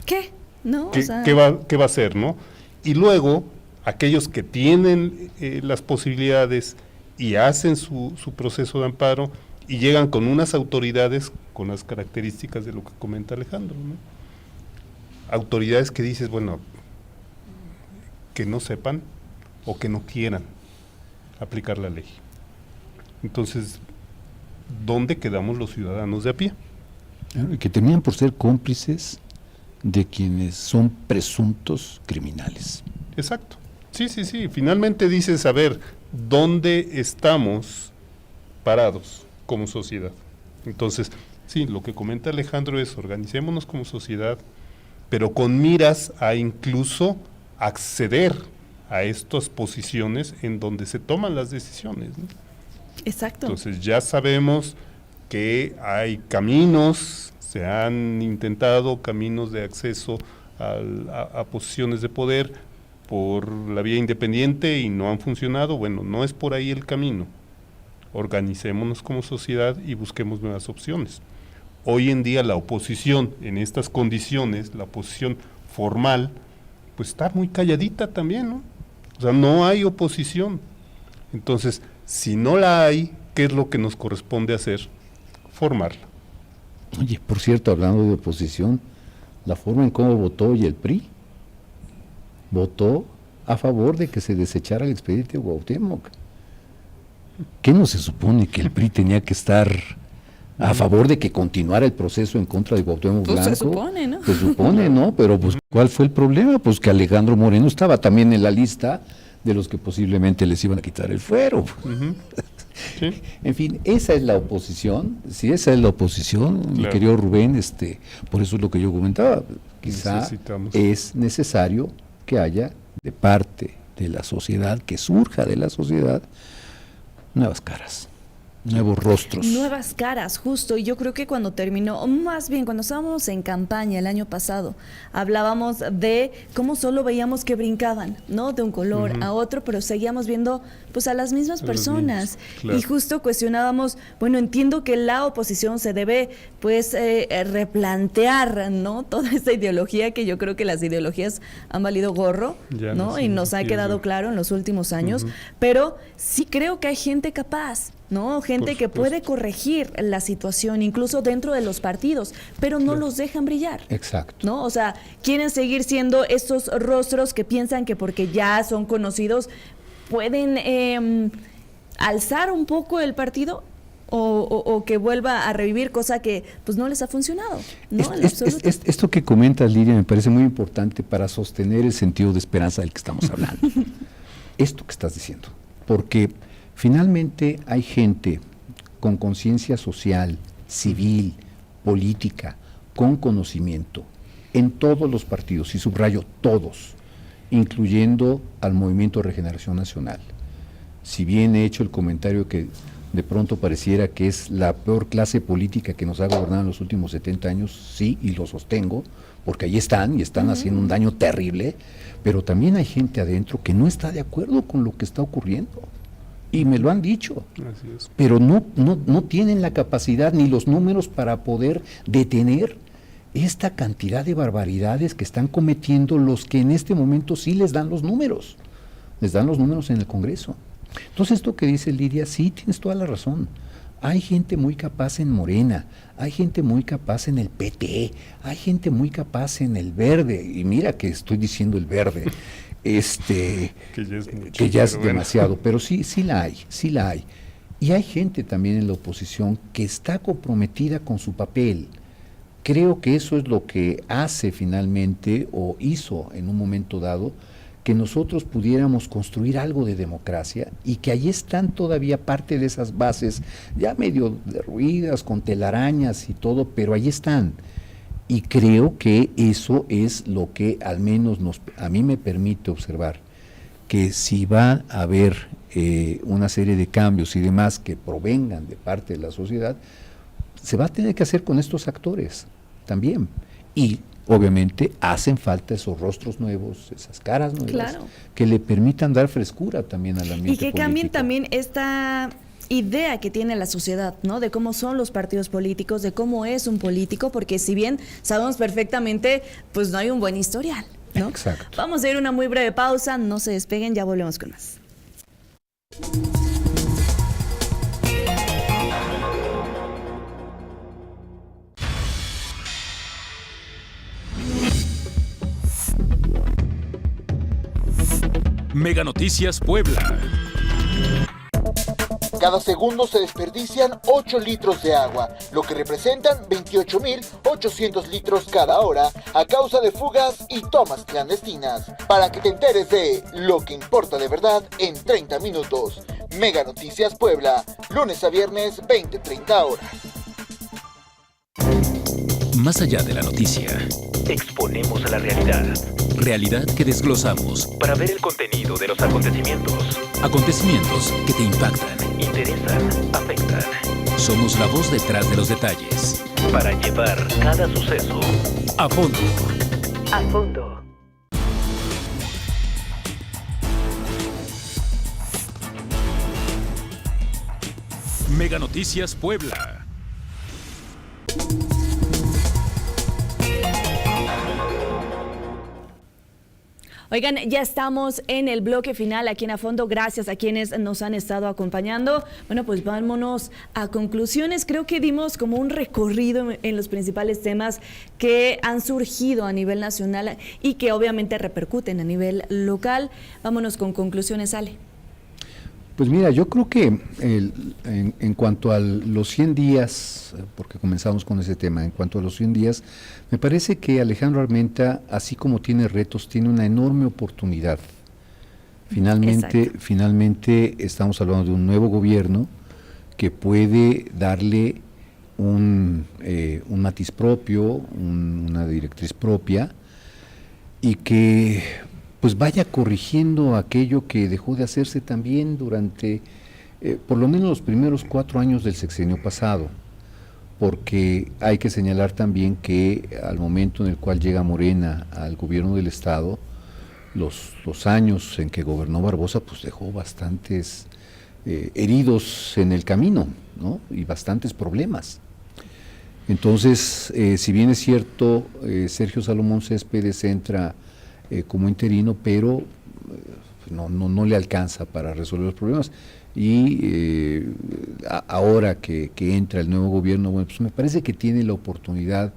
¿qué? ¿No? ¿Qué va a hacer, no? Y luego, aquellos que tienen las posibilidades y hacen su proceso de amparo y llegan con unas autoridades con las características de lo que comenta Alejandro, ¿no? Autoridades que dices, bueno, que no sepan o que no quieran aplicar la ley. Entonces, ¿dónde quedamos los ciudadanos de a pie? Que terminan por ser cómplices de quienes son presuntos criminales. Exacto. Sí, finalmente dices, a ver, ¿dónde estamos parados como sociedad? Entonces, sí, lo que comenta Alejandro es, organicémonos como sociedad, pero con miras a incluso acceder a estas posiciones en donde se toman las decisiones, ¿no? Exacto. Entonces ya sabemos que hay caminos, se han intentado caminos de acceso a posiciones de poder por la vía independiente y no han funcionado. Bueno, no es por ahí el camino. Organicémonos como sociedad y busquemos nuevas opciones. Hoy en día la oposición en estas condiciones, la oposición formal, pues está muy calladita también, ¿no? O sea, no hay oposición. Entonces, si no la hay, ¿qué es lo que nos corresponde hacer? Formarla. Oye, por cierto, hablando de oposición, la forma en cómo votó hoy el PRI, votó a favor de que se desechara el expediente Cuauhtémoc. ¿Qué no se supone que el PRI tenía que estar a favor de que continuara el proceso en contra de Cuauhtémoc Pues Blanco? se supone, ¿no? Se supone, ¿no? Pero pues, ¿cuál fue el problema? Pues que Alejandro Moreno estaba también en la lista de los que posiblemente les iban a quitar el fuero. Sí. En fin, esa es la oposición, sí, esa es la oposición, mi Claro. querido Rubén, por eso es lo que yo comentaba, quizá Necesitamos. es necesario que haya de parte de la sociedad, que surja de la sociedad, nuevas caras, nuevos rostros. Nuevas caras, justo. Y yo creo que cuando terminó, o más bien cuando estábamos en campaña el año pasado, hablábamos de cómo solo veíamos que brincaban, ¿no? De un color a otro, pero seguíamos viendo pues a las mismas A las personas. mismas, claro. Y justo cuestionábamos, bueno, entiendo que la oposición se debe pues replantear, ¿no? Toda esta ideología, que yo creo que las ideologías han valido gorro, Ya ¿no? no Y sé, nos ha sí, quedado sí. claro en los últimos años, pero sí creo que hay gente capaz, ¿no? Gente Por que puede supuesto. corregir la situación, incluso dentro de los partidos, pero no los dejan brillar. Exacto. ¿No? O sea, quieren seguir siendo estos rostros que piensan que porque ya son conocidos pueden alzar un poco el partido o que vuelva a revivir, cosa que pues no les ha funcionado, ¿no? En lo absoluto. Esto que comentas, Lidia, me parece muy importante para sostener el sentido de esperanza del que estamos hablando. Esto que estás diciendo, porque finalmente hay gente con conciencia social, civil, política, con conocimiento, en todos los partidos, y subrayo todos, incluyendo al Movimiento de Regeneración Nacional. Si bien he hecho el comentario que de pronto pareciera que es la peor clase política que nos ha gobernado en los últimos 70 años, sí, y lo sostengo, porque ahí están y están haciendo un daño terrible, pero también hay gente adentro que no está de acuerdo con lo que está ocurriendo, y me lo han dicho, Así es. pero no tienen la capacidad ni los números para poder detener esta cantidad de barbaridades que están cometiendo los que en este momento sí les dan los números en el Congreso. Entonces, esto que dice Lidia, sí, tienes toda la razón. Hay gente muy capaz en Morena, hay gente muy capaz en el PT, hay gente muy capaz en el Verde, y mira que estoy diciendo el Verde, Que ya es mucho. que ya es pero bueno. demasiado, pero sí la hay. Y hay gente también en la oposición que está comprometida con su papel. Creo que eso es lo que hace finalmente, o hizo en un momento dado, que nosotros pudiéramos construir algo de democracia, y que allí están todavía parte de esas bases, ya medio derruidas, con telarañas y todo, pero allí están. Y creo que eso es lo que al menos a mí me permite observar, que si va a haber una serie de cambios y demás que provengan de parte de la sociedad, se va a tener que hacer con estos actores también. Y obviamente hacen falta esos rostros nuevos, esas caras nuevas, Claro. que le permitan dar frescura también al ambiente Y que cambien político. también esta idea que tiene la sociedad, ¿no? De cómo son los partidos políticos, de cómo es un político, porque si bien sabemos perfectamente, pues no hay un buen historial, ¿no? Exacto. Vamos a ir a una muy breve pausa, no se despeguen, ya volvemos con más. Mega Noticias Puebla. Cada segundo se desperdician 8 litros de agua, lo que representan 28.800 litros cada hora a causa de fugas y tomas clandestinas. Para que te enteres de lo que importa de verdad en 30 minutos. Mega Noticias Puebla, lunes a viernes 20-30 horas. Más allá de la noticia, Exponemos la realidad realidad que desglosamos, para ver el contenido de los acontecimientos. acontecimientos que te impactan. Interesan, afectan. Somos la voz detrás de los detalles. Para llevar cada suceso A fondo. a fondo. Mega Noticias Puebla. Oigan, ya estamos en el bloque final aquí en A Fondo. Gracias a quienes nos han estado acompañando. Bueno, pues vámonos a conclusiones. Creo que dimos como un recorrido en los principales temas que han surgido a nivel nacional y que obviamente repercuten a nivel local. Vámonos con conclusiones, Ale. Pues mira, yo creo que en cuanto a los 100 días, porque comenzamos con ese tema, en cuanto a los 100 días, me parece que Alejandro Armenta, así como tiene retos, tiene una enorme oportunidad. Finalmente estamos hablando de un nuevo gobierno que puede darle un matiz propio, una directriz propia, y que pues vaya corrigiendo aquello que dejó de hacerse también durante por lo menos los primeros 4 años del sexenio pasado, porque hay que señalar también que al momento en el cual llega Morena al gobierno del estado, los años en que gobernó Barbosa pues dejó bastantes heridos en el camino, ¿no? Y bastantes problemas. Entonces, si bien es cierto, Sergio Salomón Céspedes entra como interino, pero no le alcanza para resolver los problemas. Y ahora que entra el nuevo gobierno, bueno, pues me parece que tiene la oportunidad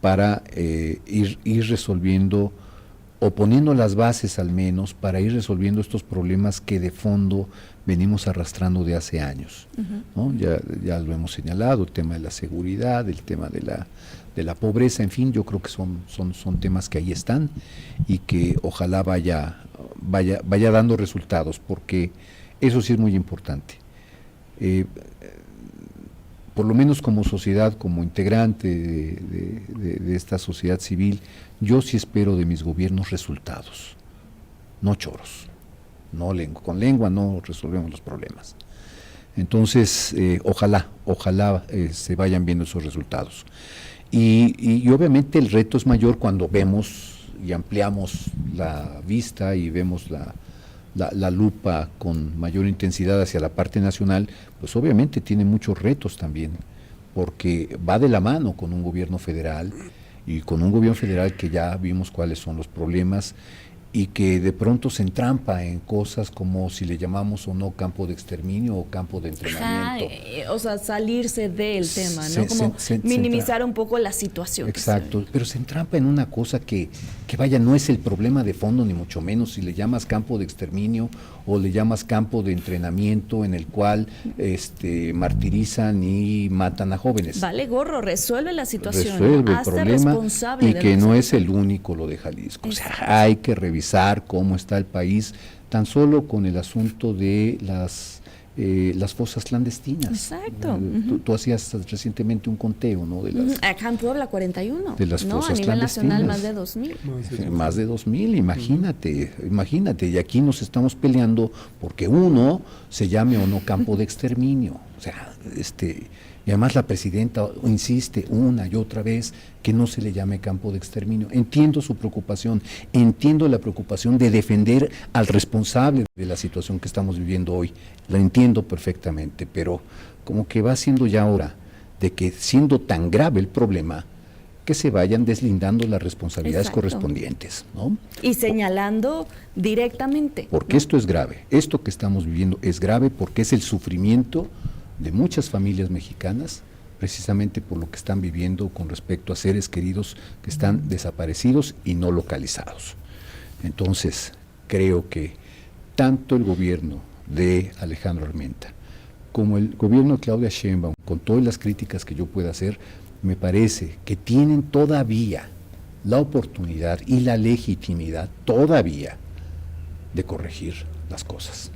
para ir resolviendo, o poniendo las bases al menos, para ir resolviendo estos problemas que de fondo venimos arrastrando de hace años, ¿no? Ya lo hemos señalado, el tema de la seguridad, el tema de la pobreza, en fin, yo creo que son temas que ahí están y que ojalá vaya dando resultados, porque eso sí es muy importante. Por lo menos como sociedad, como integrante de esta sociedad civil, yo sí espero de mis gobiernos resultados, no choros, no con lengua no resolvemos los problemas. Entonces, ojalá se vayan viendo esos resultados. Y obviamente el reto es mayor cuando vemos y ampliamos la vista y vemos la lupa con mayor intensidad hacia la parte nacional, pues obviamente tiene muchos retos también, porque va de la mano con un gobierno federal, y con un gobierno federal que ya vimos cuáles son los problemas, y que de pronto se entrampa en cosas como si le llamamos o no campo de exterminio o campo de entrenamiento. O sea, salirse del tema, ¿no? Como minimizar un poco la situación. Exacto, pero se entrampa en una cosa que vaya, no es el problema de fondo ni mucho menos. Si le llamas campo de exterminio o le llamas campo de entrenamiento en el cual martirizan y matan a jóvenes. Vale gorro, resuelve la situación. Resuelve el hazte problema, responsable y que no es responsable. el único lo de Jalisco. Exacto. O sea, hay que revisar cómo está el país, tan solo con el asunto de las fosas clandestinas. Exacto. Tú hacías recientemente un conteo, ¿no? Acá en Puebla 41. De las fosas a nivel nacional clandestinas. más de 2,000. Más de 2,000, imagínate, y aquí nos estamos peleando porque uno se llame o no campo de exterminio. O sea, y además la presidenta insiste una y otra vez que no se le llame campo de exterminio. Entiendo su preocupación, entiendo la preocupación de defender al responsable de la situación que estamos viviendo hoy, la entiendo perfectamente, pero como que va siendo ya hora de que, siendo tan grave el problema, que se vayan deslindando las responsabilidades correspondientes, ¿no? Y señalando directamente. Porque esto es grave, esto que estamos viviendo es grave porque es el sufrimiento de muchas familias mexicanas, precisamente por lo que están viviendo con respecto a seres queridos que están desaparecidos y no localizados. Entonces, creo que tanto el gobierno de Alejandro Armenta como el gobierno de Claudia Sheinbaum, con todas las críticas que yo pueda hacer, me parece que tienen todavía la oportunidad y la legitimidad todavía de corregir las cosas.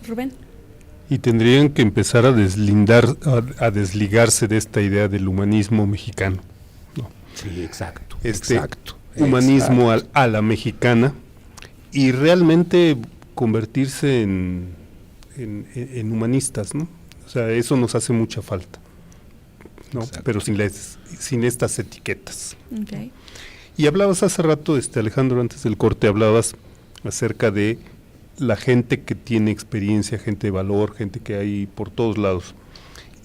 Rubén. Y tendrían que empezar a desligarse de esta idea del humanismo mexicano, ¿no? Sí, exacto. Humanismo a la mexicana, y realmente convertirse en humanistas, ¿no? O sea, eso nos hace mucha falta, ¿no? Pero sin estas etiquetas. Okay. Y hablabas hace rato, Alejandro, antes del corte, hablabas acerca de la gente que tiene experiencia, gente de valor, gente que hay por todos lados.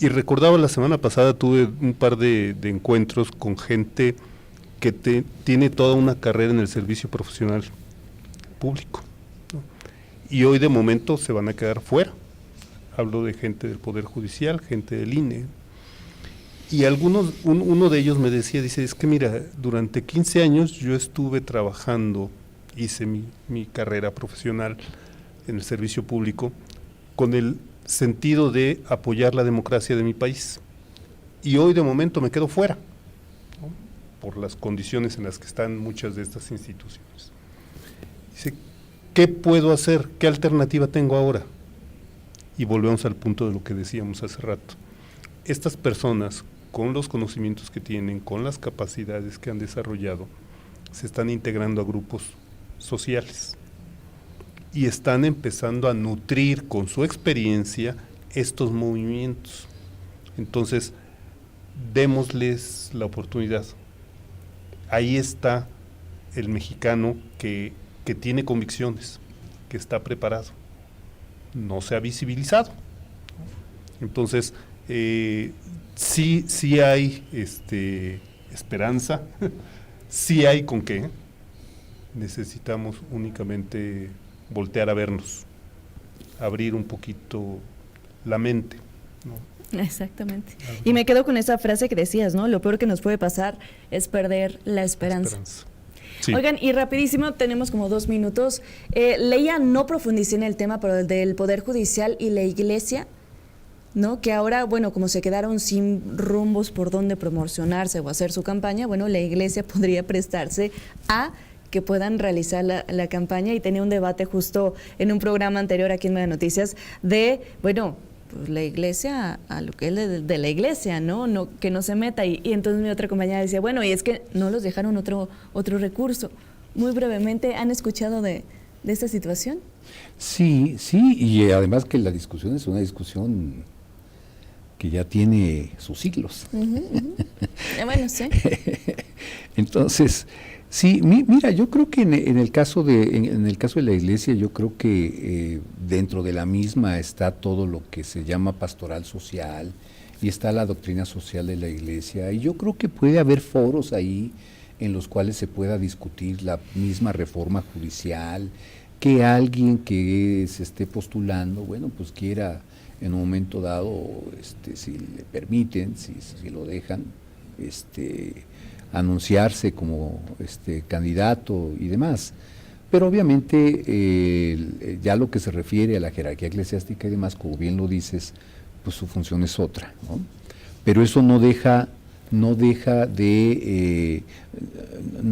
Y recordaba, la semana pasada tuve un par de encuentros con gente que tiene toda una carrera en el servicio profesional público, ¿no? Y hoy de momento se van a quedar fuera. Hablo de gente del Poder Judicial, gente del INE. Y uno de ellos me decía, dice, es que mira, durante 15 años yo estuve trabajando, hice mi carrera profesional en el servicio público con el sentido de apoyar la democracia de mi país. Y hoy de momento me quedo fuera, ¿no? Por las condiciones en las que están muchas de estas instituciones. Dice, ¿qué puedo hacer? ¿Qué alternativa tengo ahora? Y volvemos al punto de lo que decíamos hace rato. Estas personas, con los conocimientos que tienen, con las capacidades que han desarrollado, se están integrando a grupos sociales y están empezando a nutrir con su experiencia estos movimientos. Entonces, démosles la oportunidad. Ahí está el mexicano que tiene convicciones, que está preparado, no se ha visibilizado. Entonces, sí hay esperanza, sí hay con qué. Necesitamos únicamente voltear a vernos, abrir un poquito la mente, ¿no? Exactamente. Y me quedo con esa frase que decías, ¿no? Lo peor que nos puede pasar es perder la esperanza. Sí. Oigan, y rapidísimo, tenemos como 2 minutos. Leía, no profundicé en el tema, pero el del Poder Judicial y la Iglesia, ¿no? Que ahora, bueno, como se quedaron sin rumbos por dónde promocionarse o hacer su campaña, bueno, la Iglesia podría prestarse a que puedan realizar la campaña, y tenía un debate justo en un programa anterior aquí en Mega Noticias de, bueno, pues la Iglesia a lo que es de la Iglesia, ¿no? Que no se meta, y entonces mi otra compañera decía, bueno, y es que no los dejaron otro recurso. Muy brevemente, ¿han escuchado de esta situación? Sí, y además que la discusión es una discusión que ya tiene sus siglos. Bueno, sí. Entonces, sí, mira, yo creo que en el caso de la Iglesia, yo creo que dentro de la misma está todo lo que se llama pastoral social, y está la doctrina social de la Iglesia, y yo creo que puede haber foros ahí en los cuales se pueda discutir la misma reforma judicial, que alguien que se esté postulando, bueno, pues quiera en un momento dado, si le permiten, si lo dejan, anunciarse como candidato y demás. Pero obviamente ya lo que se refiere a la jerarquía eclesiástica y demás, como bien lo dices, pues su función es otra, ¿no? Pero eso no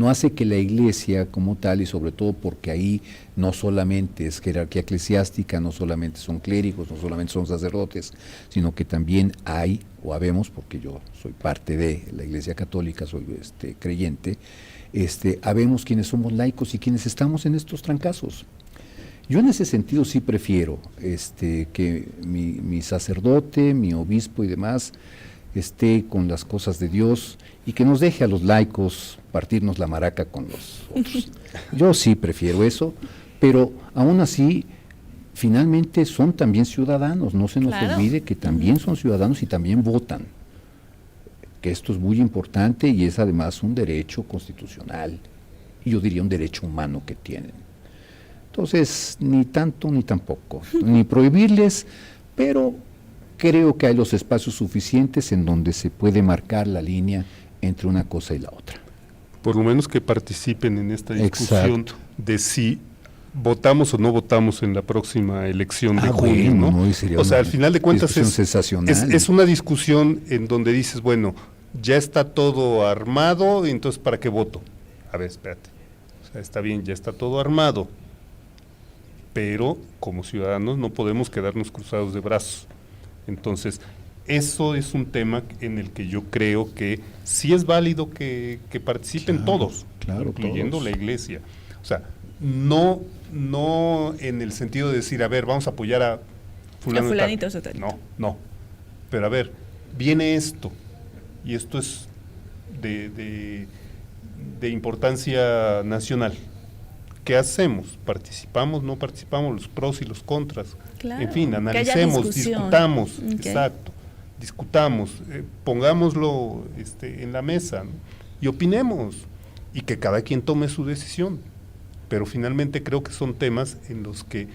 hace que la Iglesia como tal, y sobre todo porque ahí no solamente es jerarquía eclesiástica, no solamente son clérigos, no solamente son sacerdotes, sino que también hay, o habemos, porque yo soy parte de la Iglesia Católica, soy creyente, habemos quienes somos laicos y quienes estamos en estos trancazos. Yo en ese sentido sí prefiero que mi sacerdote, mi obispo y demás esté con las cosas de Dios, y que nos deje a los laicos partirnos la maraca con los otros. Yo sí prefiero eso, pero aún así, finalmente son también ciudadanos, no se nos olvide que también son ciudadanos y también votan, que esto es muy importante y es además un derecho constitucional, y yo diría un derecho humano que tienen. Entonces, ni tanto ni tampoco, ni prohibirles, pero creo que hay los espacios suficientes en donde se puede marcar la línea entre una cosa y la otra. Por lo menos que participen en esta discusión. Exacto. De si votamos o no votamos en la próxima elección de junio, bueno, ¿no? y sería O sea, una al final de cuentas discusión sensacional. es una discusión en donde dices, bueno, ya está todo armado, entonces ¿para qué voto? A ver, espérate. O sea, está bien, ya está todo armado, pero como ciudadanos no podemos quedarnos cruzados de brazos. Entonces, eso es un tema en el que yo creo que sí es válido que participen todos, incluyendo todos. la iglesia. O sea, no en el sentido de decir, a ver, vamos a apoyar a fulano A de tal. fulanito, sutanito. No. Pero a ver, viene esto, y esto es de importancia nacional. ¿Qué hacemos? ¿Participamos? ¿No participamos? Los pros y los contras. Claro, En fin, que haya analicemos, discusión. discutamos, Ok. exacto, discutamos, pongámoslo en la mesa, ¿no? Y opinemos, y que cada quien tome su decisión. Pero finalmente creo que son temas en los que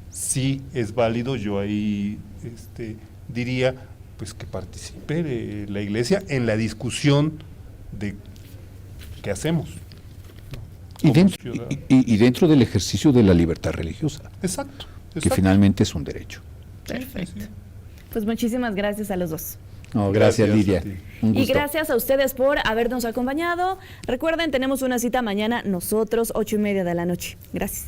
sí es válido, yo ahí diría, pues que participe la iglesia en la discusión de qué hacemos. Y Como dentro, ciudadanos. y dentro del ejercicio de la libertad religiosa, Exacto. que finalmente es un derecho. Perfecto. Pues muchísimas gracias a los dos. No, gracias, Gracias Lidia. a ti. Un Y gusto. gracias a ustedes por habernos acompañado. Recuerden, tenemos una cita mañana nosotros, 8:30 de la noche. Gracias.